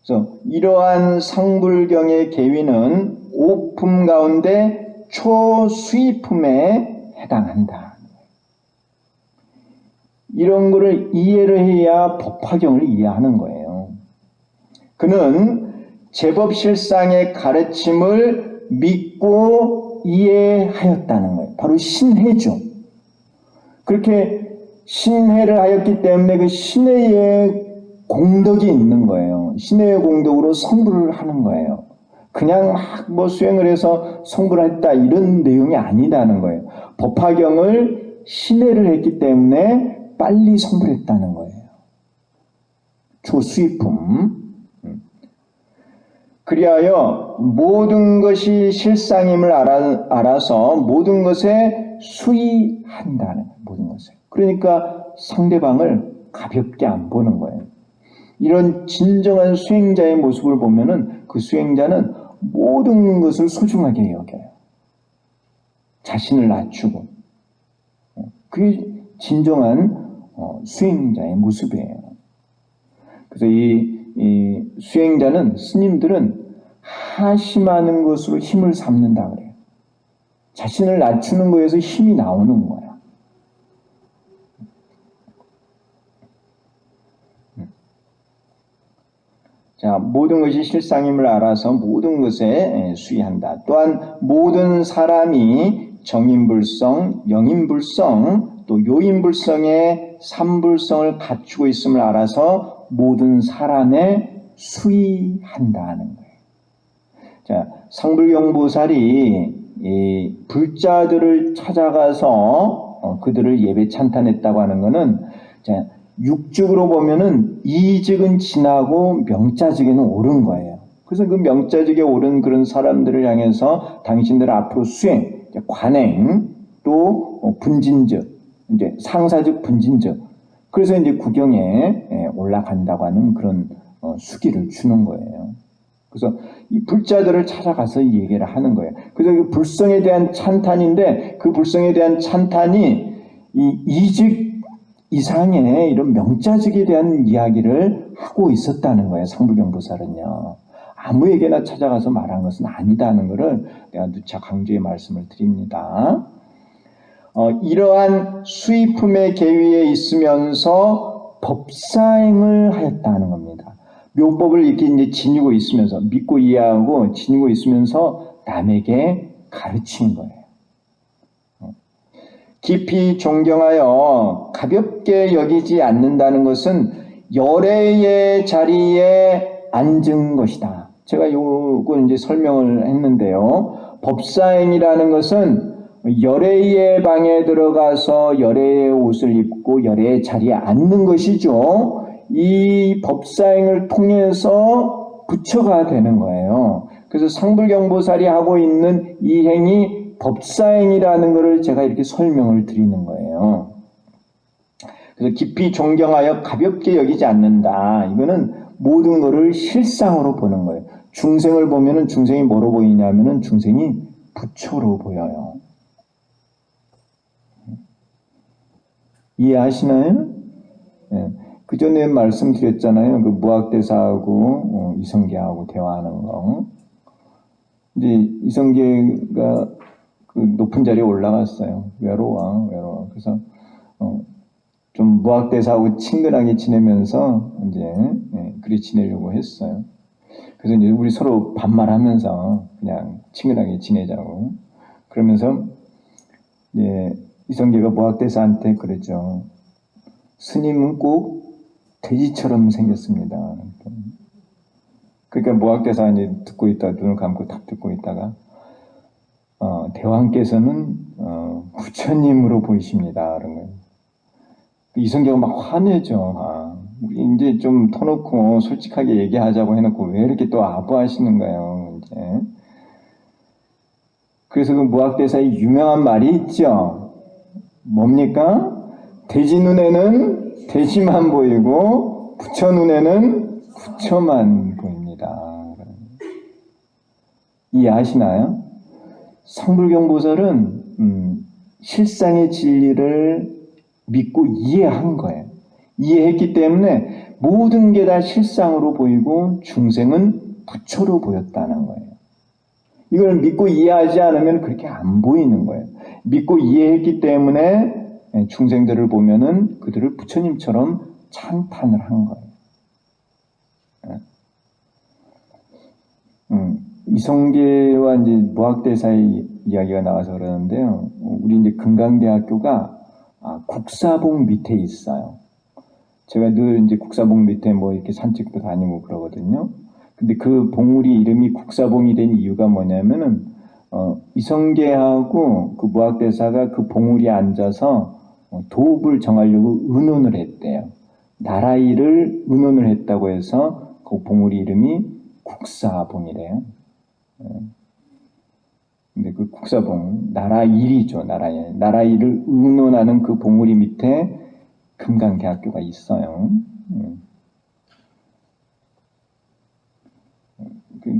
그래서 이러한 상불경의 계위는 오품 가운데 초수의품에 해당한다. 이런 거를 이해를 해야 법화경을 이해하는 거예요. 그는 제법실상의 가르침을 믿고 이해하였다는 거예요. 바로 신해죠. 그렇게 신해를 하였기 때문에 그 신해의 공덕이 있는 거예요. 신해의 공덕으로 성불을 하는 거예요. 그냥 막 뭐 수행을 해서 성불을 했다 이런 내용이 아니다는 거예요. 법화경을 신해를 했기 때문에 빨리 성불했다는 거예요. 초수의품. 그리하여 모든 것이 실상임을 알아서 모든 것에 수의한다는 거예요. 모든 것에. 그러니까 상대방을 가볍게 안 보는 거예요. 이런 진정한 수행자의 모습을 보면은 그 수행자는 모든 것을 소중하게 여겨요. 자신을 낮추고. 그게 진정한 수행자의 모습이에요. 그래서 이 수행자는, 스님들은 하심하는 것으로 힘을 삼는다 그래요. 자신을 낮추는 거에서 힘이 나오는 거야. 자, 모든 것이 실상임을 알아서 모든 것에 수의한다. 또한 모든 사람이 정인불성, 영인불성, 또 요인불성의 삼불성을 갖추고 있음을 알아서 모든 사람에 수의한다는 거예요. 자, 상불경보살이 이 불자들을 찾아가서 그들을 예배 찬탄했다고 하는 것은, 자, 육직으로 보면은 이직은 지나고 명자직에는 오른 거예요. 그래서 그 명자직에 오른 그런 사람들을 향해서 당신들 앞으로 수행, 관행, 또 분진적, 이제 상사적 분진적, 그래서 이제 구경에 올라간다고 하는 그런 수기를 주는 거예요. 그래서 이 불자들을 찾아가서 이 얘기를 하는 거예요. 그래서 그 불성에 대한 찬탄인데, 그 불성에 대한 찬탄이 이 이직 이상의 이런 명자직에 대한 이야기를 하고 있었다는 거예요. 상불경보살은요. 아무에게나 찾아가서 말한 것은 아니다는 것을 내가 누차 강조해 말씀을 드립니다. 이러한 수의품의 계위에 있으면서 법사행을 하였다는 겁니다. 묘법을 이렇게 이제 지니고 있으면서, 믿고 이해하고 지니고 있으면서 남에게 가르친 거예요. 깊이 존경하여 가볍게 여기지 않는다는 것은 열애의 자리에 앉은 것이다. 제가 요거 이제 설명을 했는데요. 법사행이라는 것은 열애의 방에 들어가서 열애의 옷을 입고 열애의 자리에 앉는 것이죠. 이 법사행을 통해서 부처가 되는 거예요. 그래서 상불경보살이 하고 있는 이 행이 법사행이라는 것을 제가 이렇게 설명을 드리는 거예요. 그래서 깊이 존경하여 가볍게 여기지 않는다. 이거는 모든 것을 실상으로 보는 거예요. 중생을 보면은 중생이 뭐로 보이냐면은 중생이 부처로 보여요. 이해하시나요? 예. 그 전에 말씀드렸잖아요. 그 무학대사하고 이성계하고 대화하는 거. 이제 이성계가 그 높은 자리에 올라갔어요. 외로워. 그래서 좀 무학대사하고 친근하게 지내면서 이제 그리 지내려고 했어요. 그래서 이제 우리 서로 반말하면서 그냥 친근하게 지내자고. 그러면서 이제 이성계가 무학대사한테 그랬죠. 스님은 꼭 돼지처럼 생겼습니다. 그러니까 무학대사가 이제 듣고 있다가 눈을 감고 딱 듣고 있다가 대왕께서는 부처님으로 보이십니다. 그런 거예요. 이성계가 막 화내죠. 우리 이제 좀 터놓고 솔직하게 얘기하자고 해놓고 왜 이렇게 또 아부하시는 거예요. 이제. 그래서 그 무학대사의 유명한 말이 있죠. 뭡니까? 돼지 눈에는 돼지만 보이고 부처 눈에는 부처만 보입니다. 이해하시나요? 상불경보살은 실상의 진리를 믿고 이해한 거예요. 이해했기 때문에 모든 게 다 실상으로 보이고 중생은 부처로 보였다는 거예요. 이걸 믿고 이해하지 않으면 그렇게 안 보이는 거예요. 믿고 이해했기 때문에 중생들을 보면은 그들을 부처님처럼 찬탄을 한 거예요. 이성계와 이제 무학대사의 이야기가 나와서 그러는데요. 우리 이제 금강대학교가 국사봉 밑에 있어요. 제가 늘 이제 국사봉 밑에 뭐 이렇게 산책도 다니고 그러거든요. 근데 그 봉우리 이름이 국사봉이 된 이유가 뭐냐면은, 이성계하고 그 무학대사가 그 봉우리에 앉아서 도읍을 정하려고 의논을 했대요. 나라일을 의논을 했다고 해서 그 봉우리 이름이 국사봉이래요. 근데 그 국사봉, 나라일이죠, 나라일. 나라일을 의논하는 그 봉우리 밑에 금강대학교가 있어요.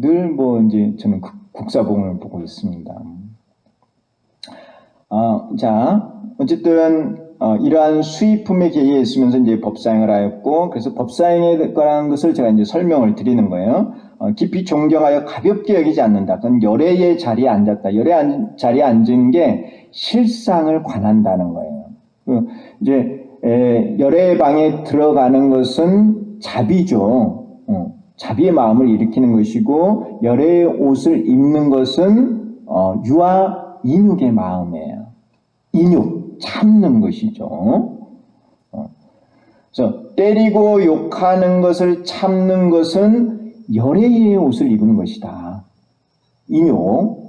늘 뭐 이제 저는 국사봉을 보고 있습니다. 자, 어쨌든 이러한 수의품의 계기에 있으면서 이제 법사행을 하였고, 그래서 법사행에 관한 것을 제가 이제 설명을 드리는 거예요. 깊이 존경하여 가볍게 여기지 않는다. 그건 열애의 자리에 앉았다. 자리에 앉은 게 실상을 관한다는 거예요. 이제 열애의 방에 들어가는 것은 자비죠. 자비의 마음을 일으키는 것이고, 열애의 옷을 입는 것은 유아 인육의 마음이에요. 인육, 참는 것이죠. 그래서 때리고 욕하는 것을 참는 것은 열애의 옷을 입는 것이다. 인육.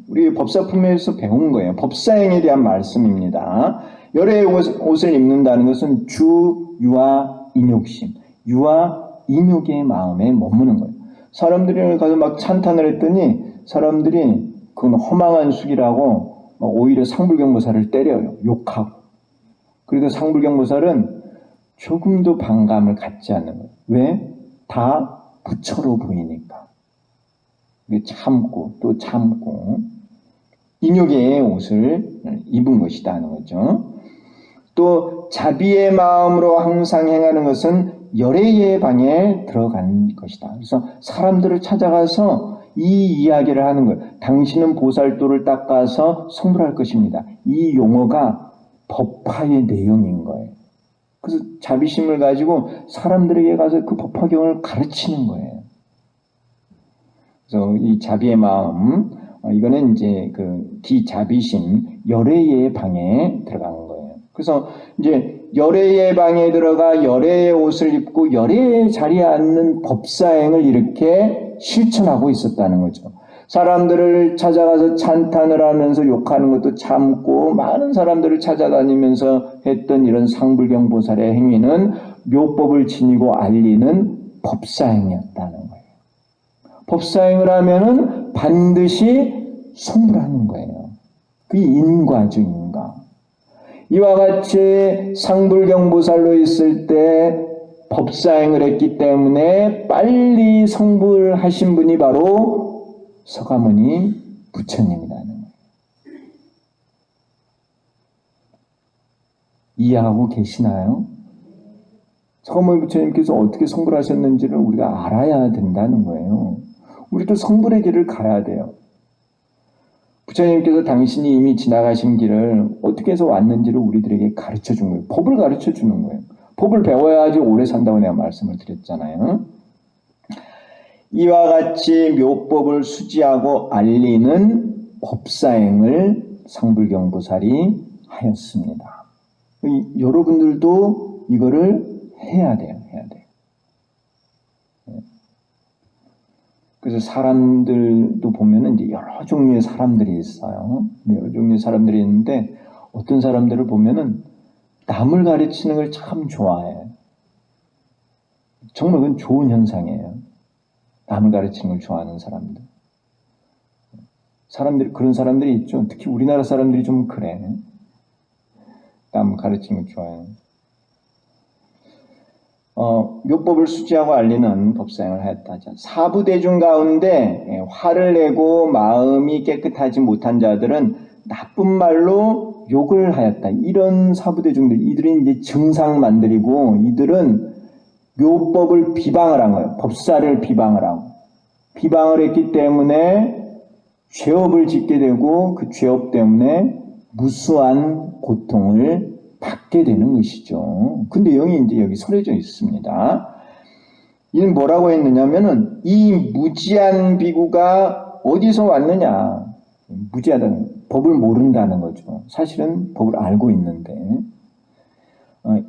우리 법사품에서 배운 거예요. 법사행에 대한 말씀입니다. 열애의 옷을 입는다는 것은 주, 유아, 인육심. 유아, 인육의 마음에 머무는 거예요. 사람들이 가서 막 찬탄을 했더니 사람들이 그건 허망한 숙이라고 오히려 상불경보살을 때려요. 욕하고. 그래도 상불경보살은 조금도 반감을 갖지 않는 거예요. 왜? 다 부처로 보이니까. 참고 또 참고 인욕의 옷을 입은 것이다 하는 거죠. 또 자비의 마음으로 항상 행하는 것은 열애의 방에 들어간 것이다. 그래서 사람들을 찾아가서 이 이야기를 하는 거예요. 당신은 보살도를 닦아서 성불할 것입니다. 이 용어가 법화의 내용인 거예요. 그래서 자비심을 가지고 사람들에게 가서 그 법화경을 가르치는 거예요. 그래서 이 자비의 마음, 이거는 이제 그 기자비심, 열애의 방에 들어가는 거예요. 그래서 이제 열애의 방에 들어가 열애의 옷을 입고 열애의 자리에 앉는 법사행을 이렇게 실천하고 있었다는 거죠. 사람들을 찾아가서 찬탄을 하면서 욕하는 것도 참고 많은 사람들을 찾아다니면서 했던 이런 상불경 보살의 행위는 묘법을 지니고 알리는 법사행이었다는 거예요. 법사행을 하면은 반드시 성불하는 거예요. 그게 인과죠, 인과. 이와 같이 상불경보살로 있을 때 법사행을 했기 때문에 빨리 성불하신 분이 바로 서가모니 부처님이라는 거예요. 이해하고 계시나요? 서가모니 부처님께서 어떻게 성불하셨는지를 우리가 알아야 된다는 거예요. 우리도 성불의 길을 가야 돼요. 부처님께서 당신이 이미 지나가신 길을 어떻게 해서 왔는지를 우리들에게 가르쳐 준 거예요. 법을 가르쳐 주는 거예요. 법을 배워야지 오래 산다고 내가 말씀을 드렸잖아요. 이와 같이 묘법을 수지하고 알리는 법사행을 상불경보살이 하였습니다. 여러분들도 이거를 해야 돼요. 해야 돼요. 그래서 사람들도 보면은 이제 여러 종류의 사람들이 있어요. 여러 종류의 사람들이 있는데 어떤 사람들을 보면은 남을 가르치는 걸 참 좋아해요. 정말 그건 좋은 현상이에요. 남을 가르치는 걸 좋아하는 사람들. 그런 사람들이 있죠. 특히 우리나라 사람들이 좀 그래. 남 가르치는 걸 좋아해요. 묘법을 수지하고 알리는 법사행을 하였다. 사부대중 가운데 화를 내고 마음이 깨끗하지 못한 자들은 나쁜 말로 욕을 하였다. 이런 사부대중들, 이들은 이제 증상만들이고 이들은 묘법을 비방을 한 거예요. 법사를 비방을 하고. 비방을 했기 때문에 죄업을 짓게 되고 그 죄업 때문에 무수한 고통을 받게 되는 것이죠. 그 내용이 이제 여기 설해져 있습니다. 이는 뭐라고 했느냐면은 이 무지한 비구가 어디서 왔느냐. 무지하다는 법을 모른다는 거죠. 사실은 법을 알고 있는데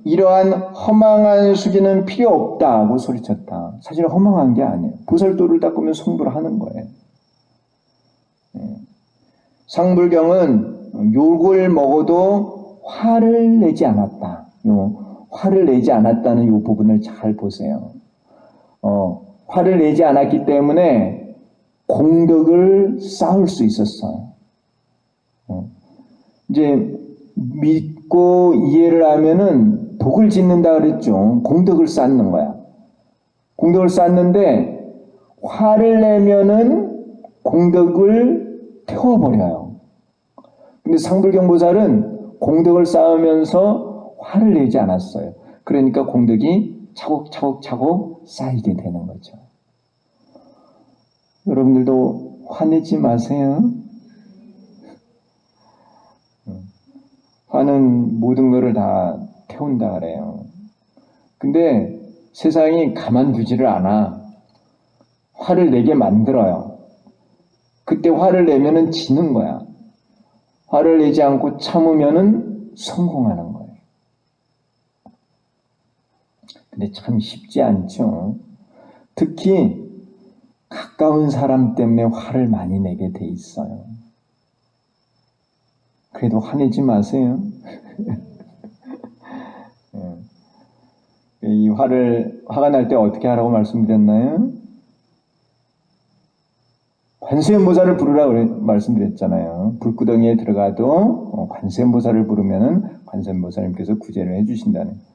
이러한 허망한 수기는 필요 없다고 소리쳤다. 사실 허망한 게 아니에요. 보살도를 닦으면 성불을 하는 거예요. 상불경은 욕을 먹어도 화를 내지 않았다. 화를 내지 않았다는 이 부분을 잘 보세요. 화를 내지 않았기 때문에 공덕을 쌓을 수 있었어요. 이제 믿고 이해를 하면은 복을 짓는다 그랬죠. 공덕을 쌓는 거야. 공덕을 쌓는데 화를 내면은 공덕을 태워버려요. 근데 상불경보살은 공덕을 쌓으면서 화를 내지 않았어요. 그러니까 공덕이 차곡차곡 쌓이게 되는 거죠. 여러분들도 화내지 마세요. 화는 모든 것을 다 태운다 그래요. 근데 세상이 가만두지를 않아. 화를 내게 만들어요. 그때 화를 내면은 지는 거야. 화를 내지 않고 참으면은 성공하는 거예요. 근데 참 쉽지 않죠. 특히 가까운 사람 때문에 화를 많이 내게 돼 있어요. 그래도 화내지 마세요. 이 화가 날 때 어떻게 하라고 말씀드렸나요? 관세음보살을 부르라고 말씀드렸잖아요. 불구덩이에 들어가도 관세음보살을 부르면은 관세음보살님께서 구제를 해주신다는.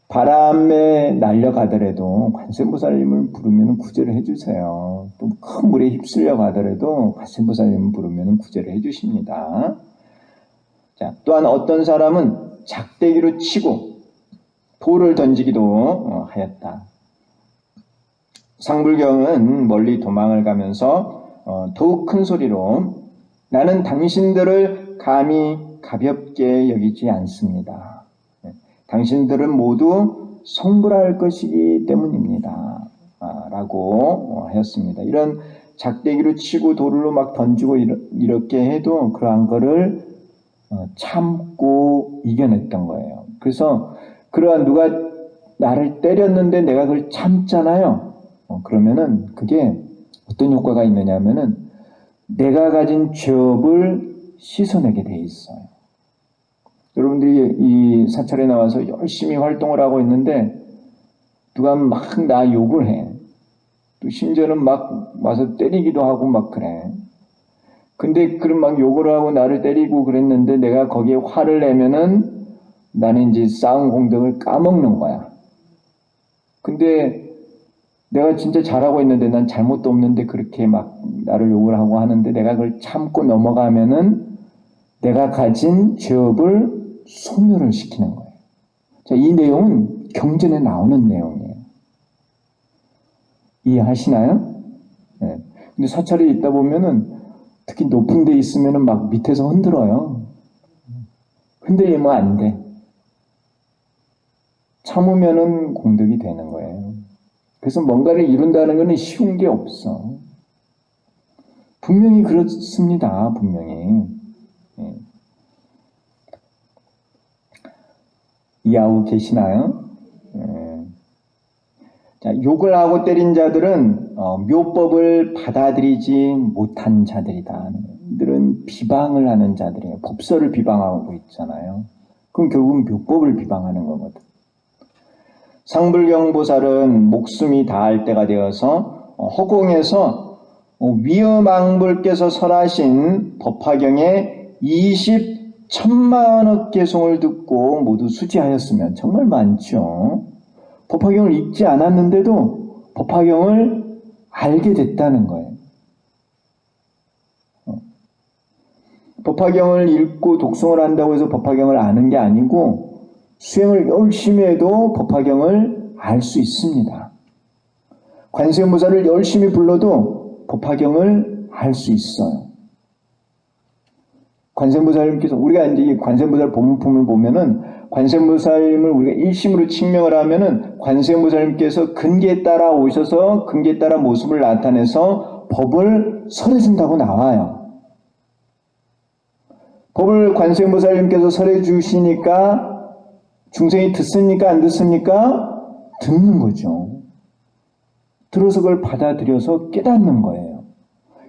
바람에 날려가더라도 관세음보살님을 부르면 구제를 해주세요. 또 큰 물에 휩쓸려 가더라도 관세음보살님을 부르면 구제를 해주십니다. 자, 또한 어떤 사람은 작대기로 치고 돌을 던지기도 하였다. 상불경은 멀리 도망을 가면서 더욱 큰 소리로 나는 당신들을 감히 가볍게 여기지 않습니다. 당신들은 모두 성불할 것이기 때문입니다. 라고 하였습니다. 이런 작대기로 치고 돌로 막 던지고 이렇게 해도 그러한 거를 참고 이겨냈던 거예요. 그래서 그러한 누가 나를 때렸는데 내가 그걸 참잖아요. 그러면은 그게 어떤 효과가 있느냐 하면은 내가 가진 죄업을 씻어내게 돼 있어요. 여러분들이 이 사찰에 나와서 열심히 활동을 하고 있는데 누가 막 나 욕을 해. 또 심지어는 막 와서 때리기도 하고 막 그래. 근데 그런 막 욕을 하고 나를 때리고 그랬는데 내가 거기에 화를 내면은 나는 이제 쌓은 공덕을 까먹는 거야. 근데 내가 진짜 잘하고 있는데 난 잘못도 없는데 그렇게 막 나를 욕을 하고 하는데 내가 그걸 참고 넘어가면은 내가 가진 죄업을 소멸을 시키는 거예요. 자, 이 내용은 경전에 나오는 내용이에요. 이해하시나요? 네. 근데 사찰에 있다 보면은 특히 높은 데 있으면은 막 밑에서 흔들어요. 흔들리면 안 돼. 참으면은 공덕이 되는 거예요. 그래서 뭔가를 이룬다는 것은 쉬운 게 없어. 분명히 그렇습니다. 분명히. 이해하고 계시나요? 자, 욕을 하고 때린 자들은 묘법을 받아들이지 못한 자들이다. 이들은 비방을 하는 자들이에요. 법설을 비방하고 있잖아요. 그럼 결국은 묘법을 비방하는 거거든. 상불경보살은 목숨이 다할 때가 되어서 허공에서 위엄왕불께서 설하신 법화경의 20천만억 개송을 듣고 모두 수지하였으면 정말 많죠. 법화경을 읽지 않았는데도 법화경을 알게 됐다는 거예요. 법화경을 읽고 독송을 한다고 해서 법화경을 아는 게 아니고 수행을 열심히 해도 법화경을 알 수 있습니다. 관세음보살을 열심히 불러도 법화경을 알 수 있어요. 관세음보살님께서 우리가 이제 이 관세음보살 본문품을 보면은 관세음보살님을 우리가 일심으로 칭명을 하면은 관세음보살님께서 근기에 따라 오셔서 근기에 따라 모습을 나타내서 법을 설해준다고 나와요. 법을 관세음보살님께서 설해 주시니까 중생이 듣습니까? 안 듣습니까? 듣는 거죠. 들어서 그걸 받아들여서 깨닫는 거예요.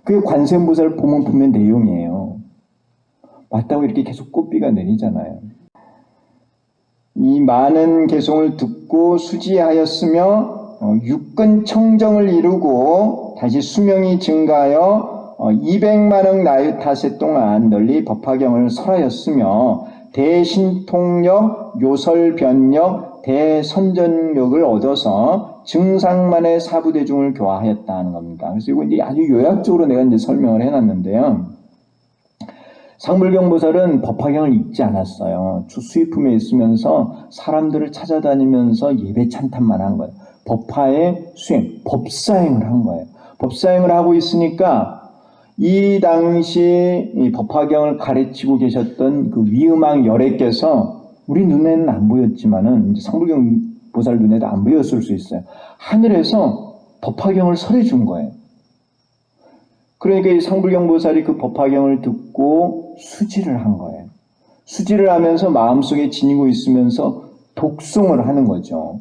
그게 관세음보살 본문품의 내용이에요. 맞다고 이렇게 계속 꽃비가 내리잖아요. 이 많은 개송을 듣고 수지하였으며 육근 청정을 이루고 다시 수명이 증가하여 200만억 나유타세 동안 널리 법화경을 설하였으며 대신통력, 요설변력, 대선전력을 얻어서 증상만의 사부대중을 교화하였다는 겁니다. 그래서 이거 이제 아주 요약적으로 내가 이제 설명을 해놨는데요. 상불경보살은 법화경을 읽지 않았어요. 수의품에 있으면서 사람들을 찾아다니면서 예배 찬탄만 한 거예요. 법화의 수행, 법사행을 한 거예요. 법사행을 하고 있으니까 이 당시 이 법화경을 가르치고 계셨던 그 위음왕 열애께서 우리 눈에는 안 보였지만은 이제 상불경 보살 눈에도 안 보였을 수 있어요. 하늘에서 법화경을 설해 준 거예요. 그러니까 이 상불경 보살이 그 법화경을 듣고 수지를 한 거예요. 수지를 하면서 마음속에 지니고 있으면서 독송을 하는 거죠.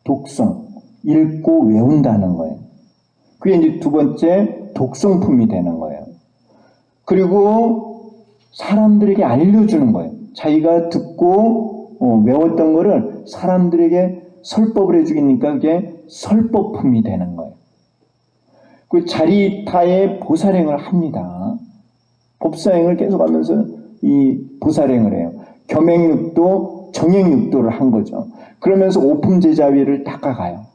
독송. 읽고 외운다는 거예요. 그게 이제 두 번째 독송품이 되는 거예요. 그리고 사람들에게 알려주는 거예요. 자기가 듣고 외웠던 거를 사람들에게 설법을 해주니까 그게 설법품이 되는 거예요. 그 자리타의 보살행을 합니다. 법사행을 계속하면서 이 보살행을 해요. 겸행육도, 정행육도를 한 거죠. 그러면서 오품제자위를 닦아가요.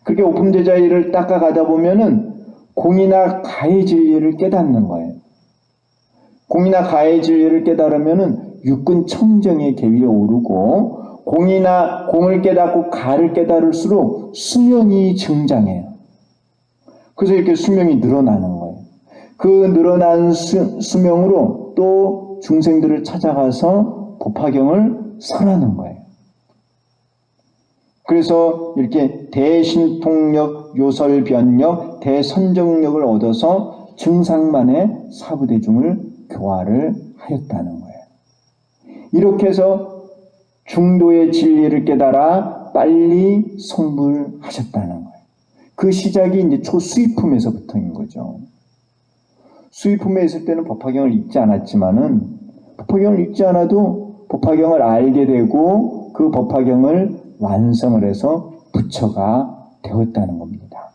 그렇게 오품제자위를 닦아가다 보면은 공이나 가해 진리를 깨닫는 거예요. 공이나 가해 진리를 깨달으면은 육근 청정의 계위에 오르고 공을 깨닫고 가를 깨달을수록 수명이 증장해요. 그래서 이렇게 수명이 늘어나는 거예요. 그 늘어난 수명으로 또 중생들을 찾아가서 법화경을 설하는 거예요. 그래서 이렇게 대신통력, 요설변력, 대선정력을 얻어서 증상만의 사부대중을 교화를 하였다는 거예요. 이렇게 해서 중도의 진리를 깨달아 빨리 성불하셨다는 거예요. 그 시작이 이제 초수의품에서부터인 거죠. 수의품에 있을 때는 법화경을 읽지 않았지만은 법화경을 읽지 않아도 법화경을 알게 되고 그 법화경을 완성을 해서 부처가 되었다는 겁니다.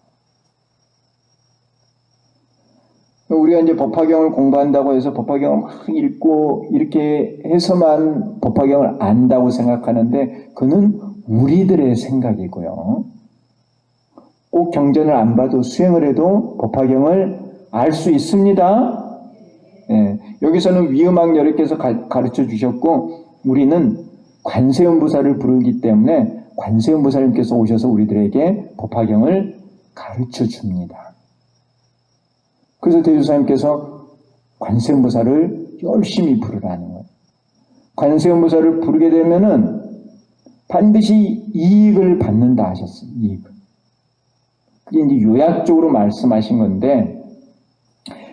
우리가 이제 법화경을 공부한다고 해서 법화경을 막 읽고 이렇게 해서만 법화경을 안다고 생각하는데 그는 우리들의 생각이고요. 꼭 경전을 안 봐도 수행을 해도 법화경을 알 수 있습니다. 예, 여기서는 위음왕 열애께서 가르쳐 주셨고 우리는 관세음보살을 부르기 때문에 관세음보살님께서 오셔서 우리들에게 법화경을 가르쳐 줍니다. 그래서 대주사님께서 관세음보살을 열심히 부르라는 거예요. 관세음보살을 부르게 되면은 반드시 이익을 받는다 하셨어요. 이익을. 그게 이제 요약적으로 말씀하신 건데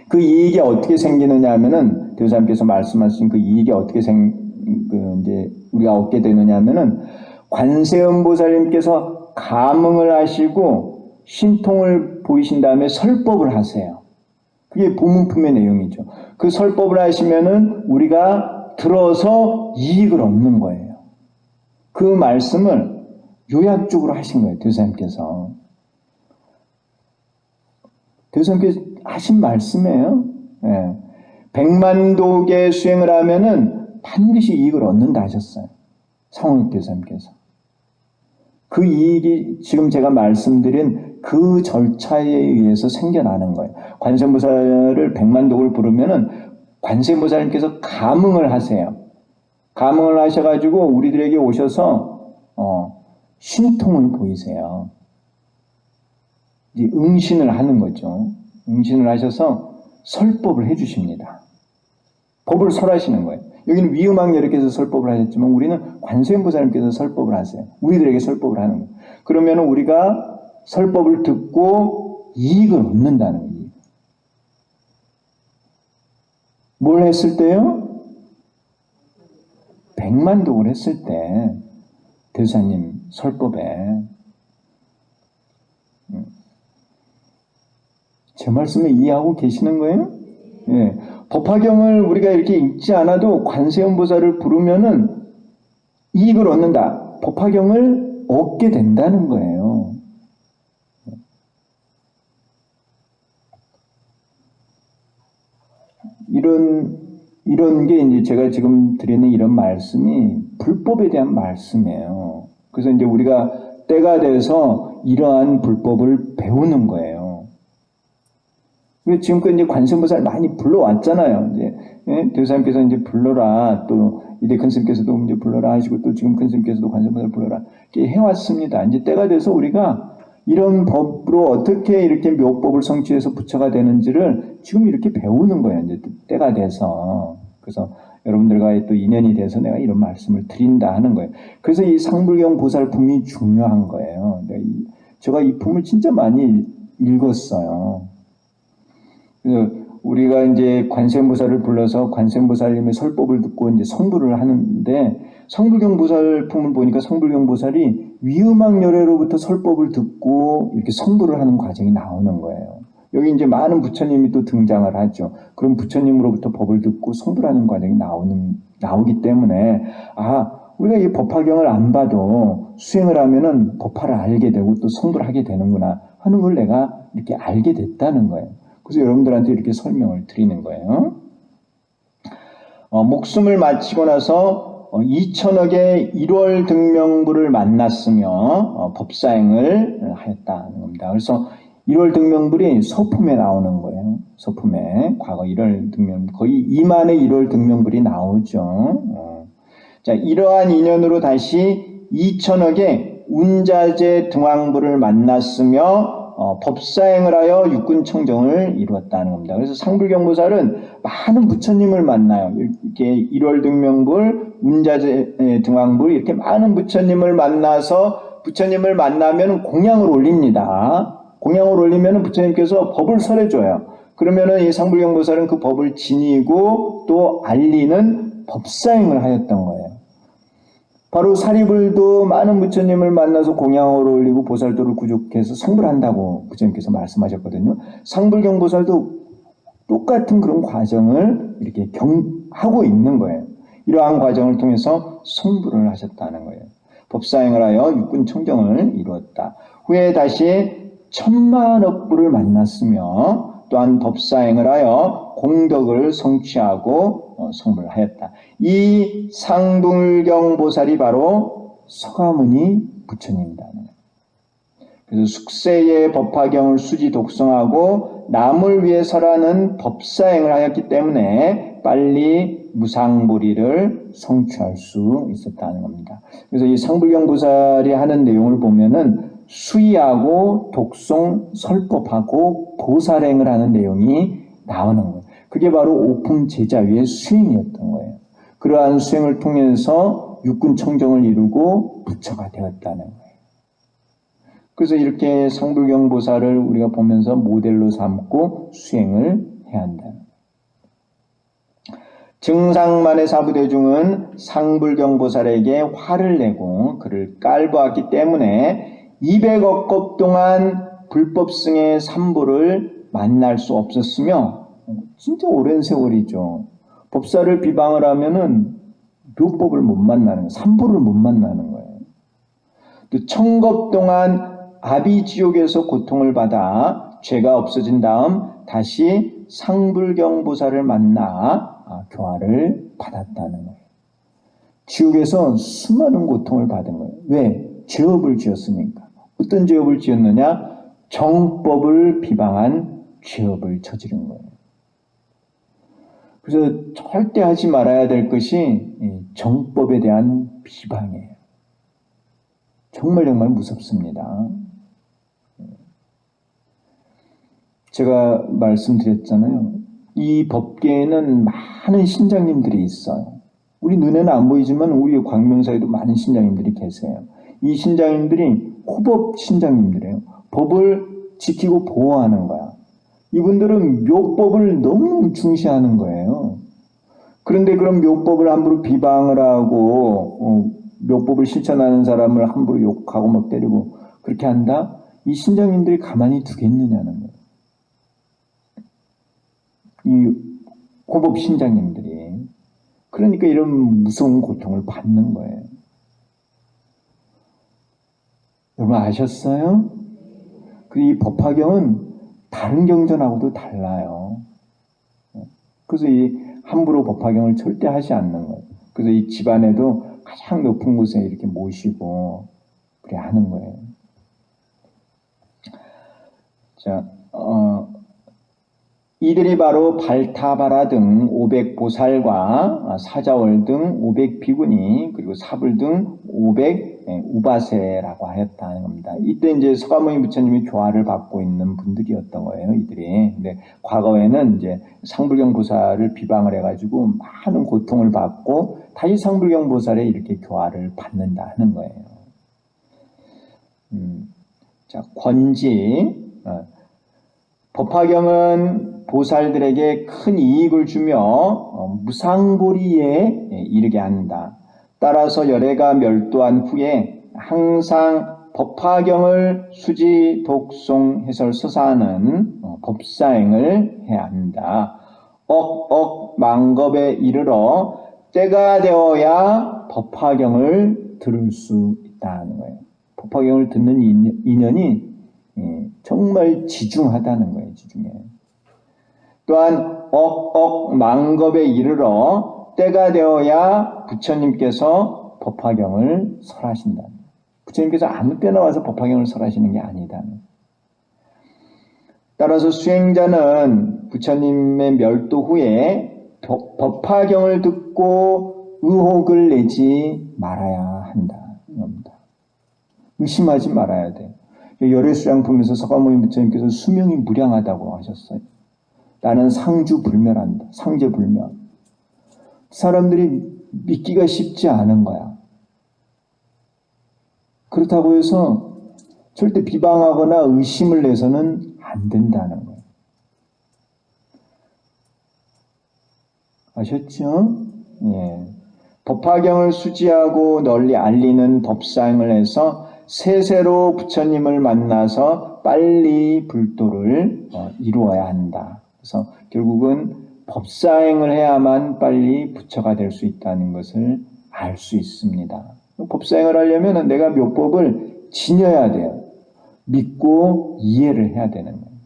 그 이익이 어떻게 생기느냐 하면은 대주사님께서 말씀하신 그 이익이 어떻게 이제 우리가 얻게 되느냐 하면은 관세음보살님께서 감응을 하시고 신통을 보이신 다음에 설법을 하세요. 그게 보문품의 내용이죠. 그 설법을 하시면은 우리가 들어서 이익을 얻는 거예요. 그 말씀을 요약적으로 하신 거예요. 대주사님께서. 대주사님께서 하신 말씀이에요. 예. 백만독의 수행을 하면은 반드시 이익을 얻는다 하셨어요. 상원욱 대사님께서. 그 이익이 지금 제가 말씀드린 그 절차에 의해서 생겨나는 거예요. 관세음보살을 백만독을 부르면은 관세음보살님께서 감응을 하세요. 감응을 하셔가지고 우리들에게 오셔서 신통을 보이세요. 이제 응신을 하는 거죠. 응신을 하셔서 설법을 해주십니다. 법을 설하시는 거예요. 여기는 위음왕 열애께서 설법을 하셨지만 우리는 관세음보살님께서 설법을 하세요. 우리들에게 설법을 하는 거예요. 그러면 우리가 설법을 듣고 이익을 얻는다는 거예요. 뭘 했을 때요? 백만독을 했을 때 대사님 설법에 제 말씀을 이해하고 계시는 거예요? 예. 법화경을 우리가 이렇게 읽지 않아도 관세음보살을 부르면은 이익을 얻는다. 법화경을 얻게 된다는 거예요. 이런 게 이제 제가 지금 드리는 이런 말씀이 불법에 대한 말씀이에요. 그래서 이제 우리가 때가 돼서 이러한 불법을 배우는 거예요. 지금까지 이제 관세음보살 많이 불러왔잖아요. 이제, 예? 대사님께서 이제 불러라, 또, 이대 큰스님께서도 이제 불러라 하시고, 또 지금 큰스님께서도 관세음보살 불러라. 이렇게 해왔습니다. 이제 때가 돼서 우리가 이런 법으로 어떻게 이렇게 묘법을 성취해서 부처가 되는지를 지금 이렇게 배우는 거예요. 이제 때가 돼서. 그래서 여러분들과의 또 인연이 돼서 내가 이런 말씀을 드린다 하는 거예요. 그래서 이 상불경 보살품이 중요한 거예요. 제가 이 품을 진짜 많이 읽었어요. 그래서 우리가 이제 관세음보살을 불러서 관세음보살님의 설법을 듣고 이제 성불을 하는데, 상불경보살품을 보니까 상불경보살이 위음악열애로부터 설법을 듣고 이렇게 성불을 하는 과정이 나오는 거예요. 여기 이제 많은 부처님이 또 등장을 하죠. 그럼 부처님으로부터 법을 듣고 성불하는 과정이 나오기 때문에, 우리가 이 법화경을 안 봐도 수행을 하면은 법화를 알게 되고 또 성불하게 되는구나 하는 걸 내가 이렇게 알게 됐다는 거예요. 그래서 여러분들한테 이렇게 설명을 드리는 거예요. 목숨을 마치고 나서 2천억의 1월 등명부를 만났으며 법사행을 하였다는 겁니다. 그래서 1월 등명불이 서품에 나오는 거예요. 서품에 과거 1월 등명 거의 2만의 1월 등명불이 나오죠. 자, 이러한 인연으로 다시 2천억의 운자재 등왕부를 만났으며 법사행을 하여 육군청정을 이루었다는 겁니다. 그래서 상불경보살은 많은 부처님을 만나요. 이렇게 1월 등명불, 운자재 등왕불 이렇게 많은 부처님을 만나서 부처님을 만나면 공양을 올립니다. 공양을 올리면 부처님께서 법을 설해줘요. 그러면은 이 상불경보살은 그 법을 지니고 또 알리는 법사행을 하였던 거예요. 바로 사리불도 많은 부처님을 만나서 공양을 올리고 보살도를 구족해서 성불한다고 부처님께서 말씀하셨거든요. 상불경보살도 똑같은 그런 과정을 이렇게 하고 있는 거예요. 이러한 과정을 통해서 성불을 하셨다는 거예요. 법사행을 하여 육군청정을 이루었다. 후에 다시 천만억부를 만났으며 또한 법사행을 하여 공덕을 성취하고 성불하였다. 이 상불경보살이 바로 서가모니 부처님이다. 그래서 숙세의 법화경을 수지 독성하고 남을 위해서라는 법사행을 하였기 때문에 빨리 무상보리를 성취할 수 있었다는 겁니다. 그래서 이 상불경보살이 하는 내용을 보면은 수의하고 독송, 설법하고 보살행을 하는 내용이 나오는 거예요. 그게 바로 오품 제자위의 수행이었던 거예요. 그러한 수행을 통해서 육군청정을 이루고 부처가 되었다는 거예요. 그래서 이렇게 상불경보살을 우리가 보면서 모델로 삼고 수행을 해야 한다. 증상만의 사부대중은 상불경보살에게 화를 내고 그를 깔보았기 때문에 200억 급 동안 불법승의 삼보를 만날 수 없었으며, 진짜 오랜 세월이죠. 법사를 비방을 하면은 묘법을 못 만나는 거예요. 삼보를 못 만나는 거예요. 또 1000급 동안 아비지옥에서 고통을 받아 죄가 없어진 다음 다시 상불경보살을 만나 교화를 받았다는 거예요. 지옥에서 수많은 고통을 받은 거예요. 왜? 죄업을 지었으니까. 어떤 죄업을 지었느냐? 정법을 비방한 죄업을 저지른 거예요. 그래서 절대 하지 말아야 될 것이 정법에 대한 비방이에요. 정말 무섭습니다. 제가 말씀드렸잖아요. 이 법계에는 많은 신장님들이 있어요. 우리 눈에는 안 보이지만 우리 광명사에도 많은 신장님들이 계세요. 이 신장님들이 호법 신장님들이에요. 법을 지키고 보호하는 거야. 이분들은 묘법을 너무 중시하는 거예요. 그런데 그럼 묘법을 함부로 비방을 하고 묘법을 실천하는 사람을 함부로 욕하고 막 때리고 그렇게 한다? 이 신장님들이 가만히 두겠느냐는 거예요. 이 호법 신장님들이. 그러니까 이런 무서운 고통을 받는 거예요. 여러분 아셨어요? 이 법화경은 다른 경전하고도 달라요. 그래서 이 함부로 법화경을 절대 하지 않는 거예요. 그래서 이 집안에도 가장 높은 곳에 이렇게 모시고 그래 하는 거예요. 자, 이들이 바로 발타바라 등 500보살과 사자월 등 500비구니 그리고 사불 등 500 우바세라고 하였다는 겁니다. 이때 이제 서가모니 부처님이 교화를 받고 있는 분들이었던 거예요, 이들이. 근데 과거에는 이제 상불경 보살을 비방을 해가지고 많은 고통을 받고 다시 상불경 보살에 이렇게 교화를 받는다 하는 거예요. 자, 권지. 법화경은 보살들에게 큰 이익을 주며 무상보리에 이르게 한다. 따라서 열애가 멸도한 후에 항상 법화경을 수지, 독송, 해설, 서사하는 법사행을 해야 한다. 억억만겁에 이르러 때가 되어야 법화경을 들을 수 있다는 거예요. 법화경을 듣는 인연이 정말 지중하다는 거예요. 지중해. 또한 억억만겁에 이르러 때가 되어야 부처님께서 법화경을 설하신다. 부처님께서 아무 때나 와서 법화경을 설하시는 게 아니다. 따라서 수행자는 부처님의 멸도 후에 법화경을 듣고 의혹을 내지 말아야 한다. 의심하지 말아야 돼. 열애수양품에서 서가모니 부처님께서 수명이 무량하다고 하셨어요. 나는 상주불멸한다. 상제불멸. 사람들이 믿기가 쉽지 않은 거야. 그렇다고 해서 절대 비방하거나 의심을 내서는 안 된다는 거예요. 아셨죠? 예. 법화경을 수지하고 널리 알리는 법사행을 해서 세세로 부처님을 만나서 빨리 불도를 이루어야 한다. 그래서 결국은 법사행을 해야만 빨리 부처가 될 수 있다는 것을 알 수 있습니다. 법사행을 하려면 내가 묘법을 지녀야 돼요. 믿고 이해를 해야 되는 거예요.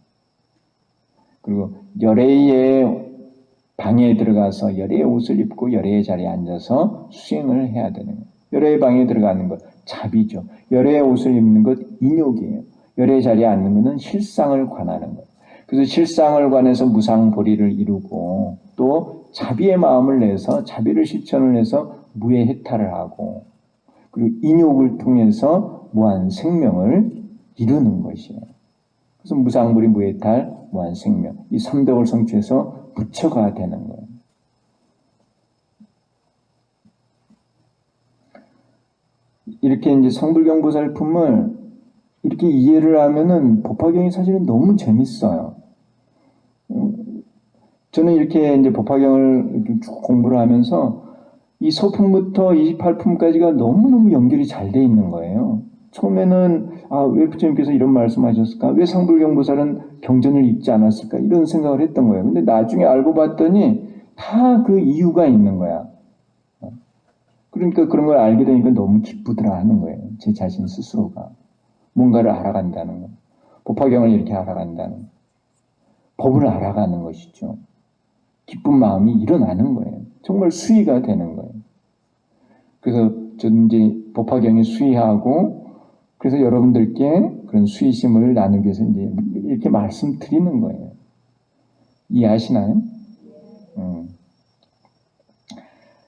그리고 열애의 방에 들어가서 열애의 옷을 입고 열애의 자리에 앉아서 수행을 해야 되는 거예요. 열애의 방에 들어가는 것 자비죠. 열애의 옷을 입는 것 인욕이에요. 열애의 자리에 앉는 것은 실상을 관하는 거예요. 그래서 실상을 관해서 무상보리를 이루고 또 자비의 마음을 내서 자비를 실천을 해서 무의 해탈을 하고 그리고 인욕을 통해서 무한 생명을 이루는 것이에요. 그래서 무상보리, 무해탈, 무한 생명 이 삼덕을 성취해서 부처가 되는 거예요. 이렇게 이제 성불경 보살품을 이렇게 이해를 하면은 법화경이 사실은 너무 재밌어요. 저는 이렇게 이제 법화경을 이렇게 쭉 공부를 하면서 이 소품부터 28품까지가 너무너무 연결이 잘 돼 있는 거예요. 처음에는 왜 부처님께서 이런 말씀하셨을까? 왜 상불경 보살은 경전을 읽지 않았을까? 이런 생각을 했던 거예요. 근데 나중에 알고 봤더니 다 그 이유가 있는 거야. 그러니까 그런 걸 알게 되니까 너무 기쁘더라 하는 거예요. 제 자신 스스로가. 뭔가를 알아간다는 거. 법화경을 이렇게 알아간다는 거. 법을 알아가는 것이죠. 기쁜 마음이 일어나는 거예요. 정말 수위가 되는 거예요. 그래서 저는 이제 법화경에 수위하고 그래서 여러분들께 그런 수위심을 나누기 위해서 이제 이렇게 말씀드리는 거예요. 이해하시나요?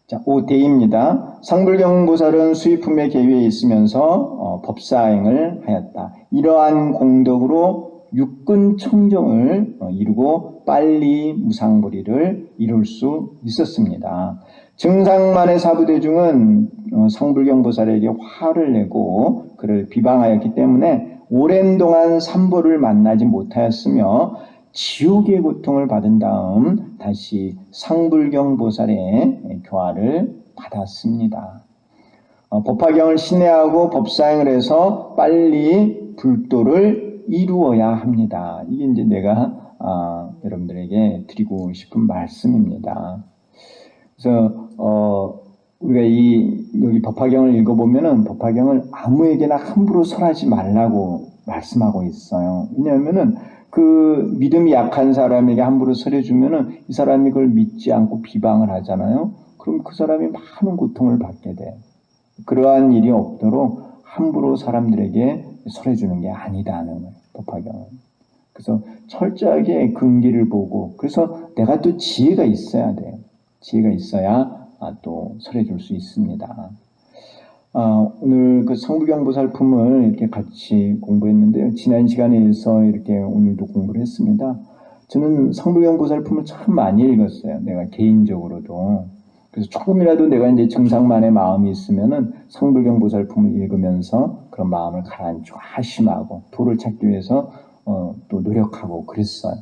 자, 5대입니다. 상불경 보살은 수위품의 계위에 있으면서 법사행을 하였다. 이러한 공덕으로 육근 청정을 이루고 빨리 무상보리를 이룰 수 있었습니다. 증상만의 사부대중은 상불경 보살에게 화를 내고 그를 비방하였기 때문에 오랜 동안 삼보를 만나지 못하였으며 지옥의 고통을 받은 다음 다시 상불경 보살의 교화를 받았습니다. 법화경을 신뢰하고 법사행을 해서 빨리 불도를 이루어야 합니다. 이게 이제 내가 여러분들에게 드리고 싶은 말씀입니다. 그래서 우리가 여기 법화경을 읽어보면은 법화경을 아무에게나 함부로 설하지 말라고 말씀하고 있어요. 왜냐하면은 그 믿음이 약한 사람에게 함부로 설해주면은 이 사람이 그걸 믿지 않고 비방을 하잖아요. 그럼 그 사람이 많은 고통을 받게 돼. 그러한 일이 없도록 함부로 사람들에게 설해주는 게 아니다는 거예요. 법화경은. 그래서 철저하게 근기를 보고, 그래서 내가 또 지혜가 있어야 돼요. 지혜가 있어야 또 설해줄 수 있습니다. 오늘 그 성부경보살품을 이렇게 같이 공부했는데요. 지난 시간에서 이렇게 오늘도 공부를 했습니다. 저는 성부경보살품을 참 많이 읽었어요. 내가 개인적으로도. 그래서 조금이라도 내가 이제 증상만의 마음이 있으면은 성불경보살품을 읽으면서 그런 마음을 가라앉히고 하심하고 도를 찾기 위해서 또 노력하고 그랬어요.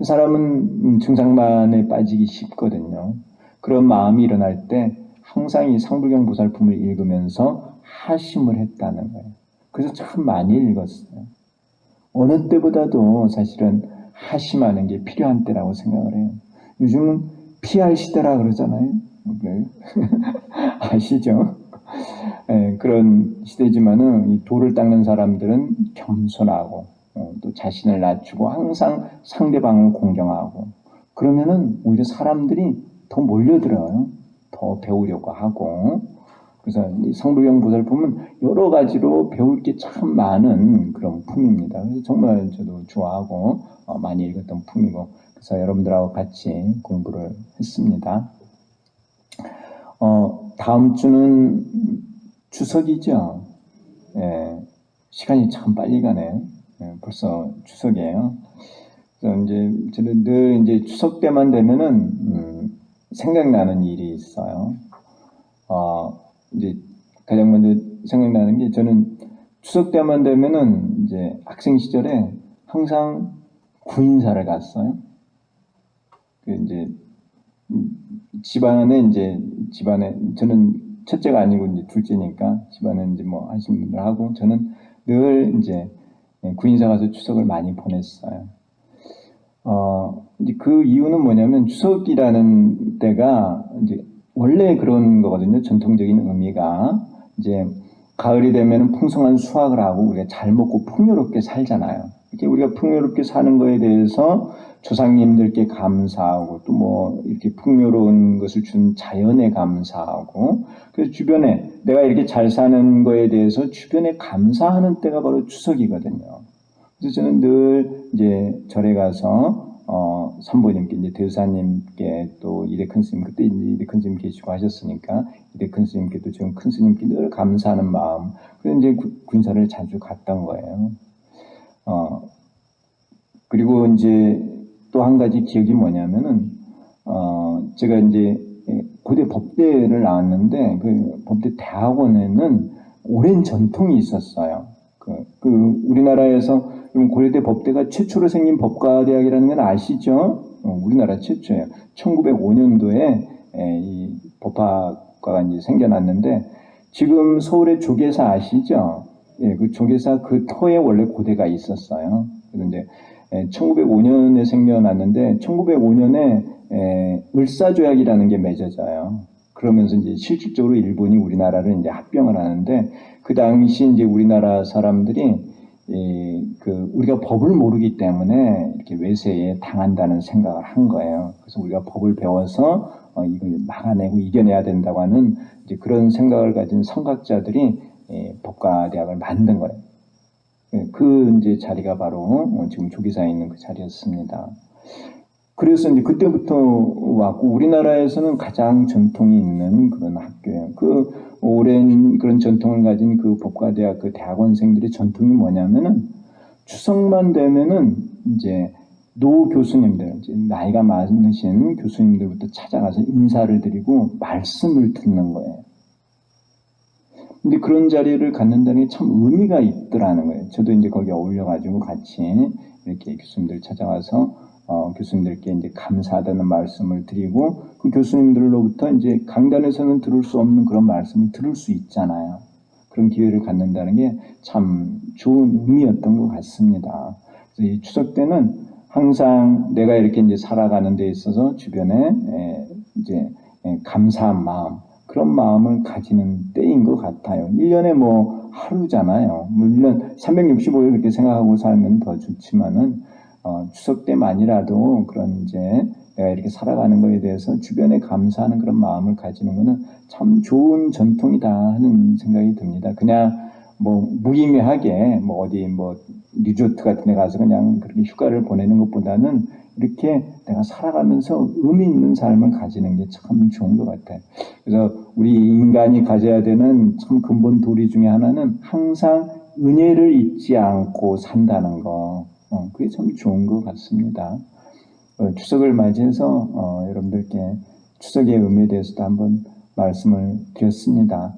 사람은 증상만에 빠지기 쉽거든요. 그런 마음이 일어날 때 항상 이 성불경보살품을 읽으면서 하심을 했다는 거예요. 그래서 참 많이 읽었어요. 어느 때보다도 사실은 하심하는 게 필요한 때라고 생각을 해요. 요즘은 피할 시대라 그러잖아요. 아시죠? 네, 그런 시대지만은 이 도를 닦는 사람들은 겸손하고 또 자신을 낮추고 항상 상대방을 공경하고 그러면은 오히려 사람들이 더 몰려들어요. 더 배우려고 하고 그래서 이 성불경보살품은 여러 가지로 배울 게 참 많은 그런 품입니다. 그래서 정말 저도 좋아하고 많이 읽었던 품이고 그래서 여러분들하고 같이 공부를 했습니다. 다음 주는 추석이죠. 예, 시간이 참 빨리 가네. 예, 벌써 추석이에요. 그래서 이제 저는 늘 이제 추석 때만 되면은 생각나는 일이 있어요. 이제 가장 먼저 생각나는 게 저는 추석 때만 되면은 이제 학생 시절에 항상 구인사를 갔어요. 그 이제 집안에 저는 첫째가 아니고 이제 둘째니까 집안에 이제 뭐 하시는 분들 하고 저는 늘 이제 구인사 가서 추석을 많이 보냈어요. 이제 그 이유는 뭐냐면 추석이라는 때가 이제 원래 그런 거거든요. 전통적인 의미가 이제 가을이 되면 풍성한 수확을 하고 우리가 잘 먹고 풍요롭게 살잖아요. 이렇게 우리가 풍요롭게 사는 거에 대해서 조상님들께 감사하고 또 뭐 이렇게 풍요로운 것을 준 자연에 감사하고 그래서 주변에 내가 이렇게 잘 사는 거에 대해서 주변에 감사하는 때가 바로 추석이거든요. 그래서 저는 늘 이제 절에 가서 선보님께 이제 대우사님께 또 이대큰 스님 그때 이제 이대큰 스님 계시고 하셨으니까 이대큰 스님께도 지금 큰 스님께 늘 감사하는 마음 그래서 이제 군사를 자주 갔던 거예요. 그리고 이제 또 한 가지 기억이 뭐냐면은 제가 이제 고대 법대를 나왔는데 그 법대 대학원에는 오랜 전통이 있었어요. 우리나라에서 고려대 법대가 최초로 생긴 법과대학이라는 건 아시죠? 우리나라 최초예요. 1905년도에 이 법학과가 이제 생겨났는데 지금 서울의 조계사 아시죠? 예, 그 조계사 그 터에 원래 고대가 있었어요. 그래서 이제 1905년에 생겨났는데 1905년에 을사조약이라는 게 맺어져요. 그러면서 이제 실질적으로 일본이 우리나라를 이제 합병을 하는데 그 당시 이제 우리나라 사람들이 우리가 법을 모르기 때문에 이렇게 외세에 당한다는 생각을 한 거예요. 그래서 우리가 법을 배워서 이걸 막아내고 이겨내야 된다고 하는 이제 그런 생각을 가진 선각자들이 법과대학을 만든 거예요. 그 이제 자리가 바로 지금 조기사에 있는 그 자리였습니다. 그래서 이제 그때부터 왔고 우리나라에서는 가장 전통이 있는 그런 학교예요. 그 오랜 그런 전통을 가진 그 법과대학 그 대학원생들의 전통이 뭐냐면은 추석만 되면은 이제 노 교수님들, 이제 나이가 많으신 교수님들부터 찾아가서 인사를 드리고 말씀을 듣는 거예요. 근데 그런 자리를 갖는다는 게 참 의미가 있더라는 거예요. 저도 이제 거기에 어울려가지고 같이 이렇게 교수님들 찾아가서 교수님들께 이제 감사하다는 말씀을 드리고 그 교수님들로부터 이제 강단에서는 들을 수 없는 그런 말씀을 들을 수 있잖아요. 그런 기회를 갖는다는 게 참 좋은 의미였던 것 같습니다. 그래서 이 추석 때는 항상 내가 이렇게 이제 살아가는 데 있어서 주변에 이제 감사한 마음, 그런 마음을 가지는 때인 것 같아요. 1년에 뭐 하루잖아요. 물론 365일 그렇게 생각하고 살면 더 좋지만은 추석 때만이라도 그런 이제 내가 이렇게 살아가는 거에 대해서 주변에 감사하는 그런 마음을 가지는 것은 참 좋은 전통이다 하는 생각이 듭니다. 그냥 뭐 무의미하게 뭐 어디 뭐 리조트 같은 데 가서 그냥 그렇게 휴가를 보내는 것보다는 이렇게 내가 살아가면서 의미 있는 삶을 가지는 게 참 좋은 것 같아요. 그래서 우리 인간이 가져야 되는 참 근본 도리 중에 하나는 항상 은혜를 잊지 않고 산다는 거. 그게 참 좋은 것 같습니다. 추석을 맞이해서 여러분들께 추석의 의미에 대해서도 한번 말씀을 드렸습니다.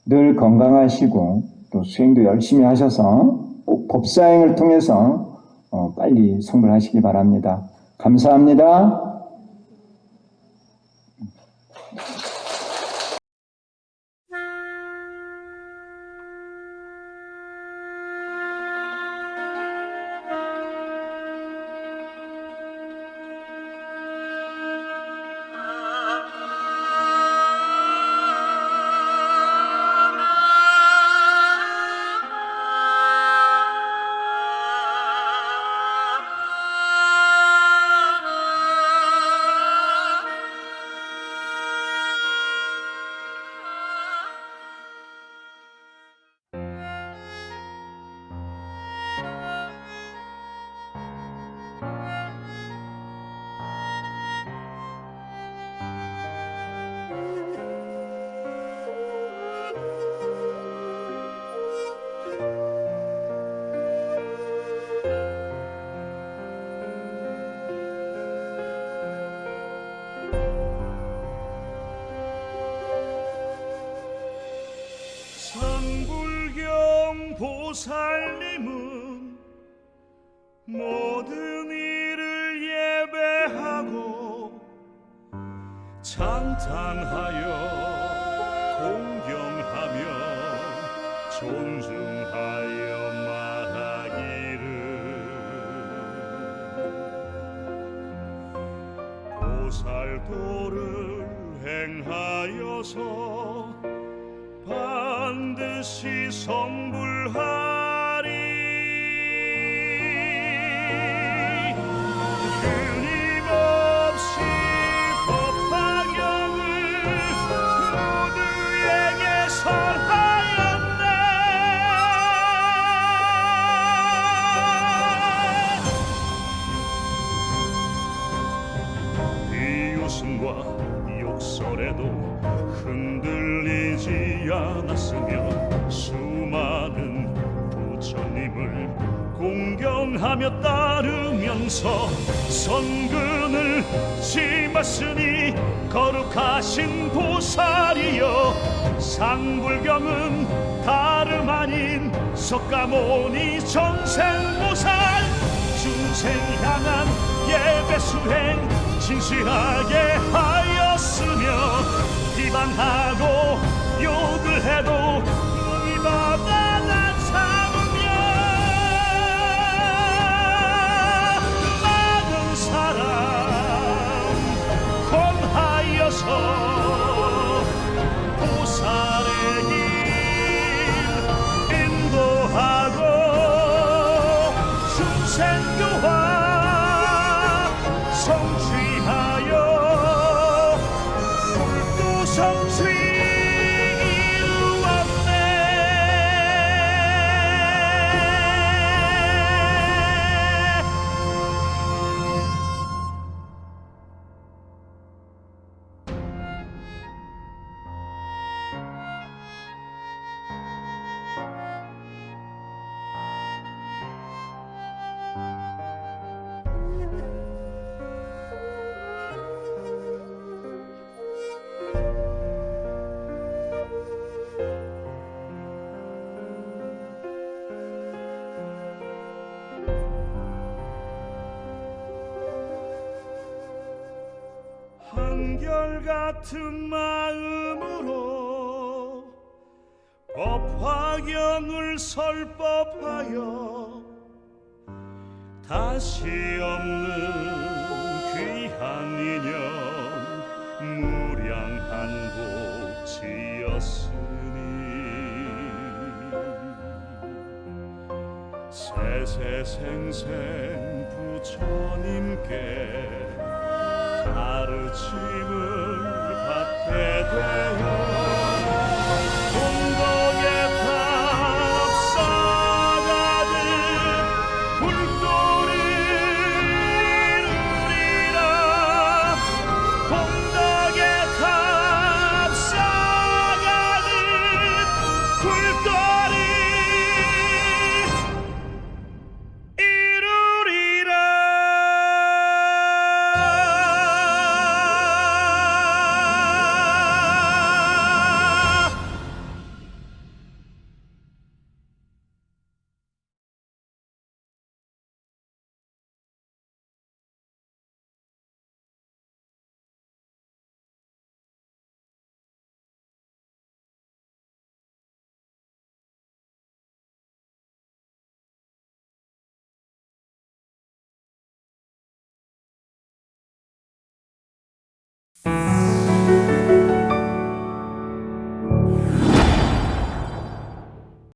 늘 건강하시고 또 수행도 열심히 하셔서 꼭 법사행을 통해서 빨리 성불하시기 바랍니다. 감사합니다. 성불경 보살님은 모든 일을 예배하고 찬탄하여 공경하며 존중하여 말하기를 보살도를 행하여서 반드시 성불하리. 끊임없이 법화경을 모두에게 설하였네. 비웃음과 욕설에도 흔들리지 않았으며 수많은 부처님을 공경하며 따르면서 선근을 심었으니 거룩하신 보살이여 상불경은 다름 아닌 석가모니 전생보살 중생 향한 예배 수행 진실하게 하였으며 비방하고 욕을 해도 무기마다 난 참으며 많은 사람 권하여서 보살의 길 인도하고 중생교화 성취하여 성취 이루었네. 한결같은 마음으로 법화경을 설법하여 다시 없는 귀한 인연 무량한 곳 지었으니 세세생생 부처님께 가르침을 받게 되어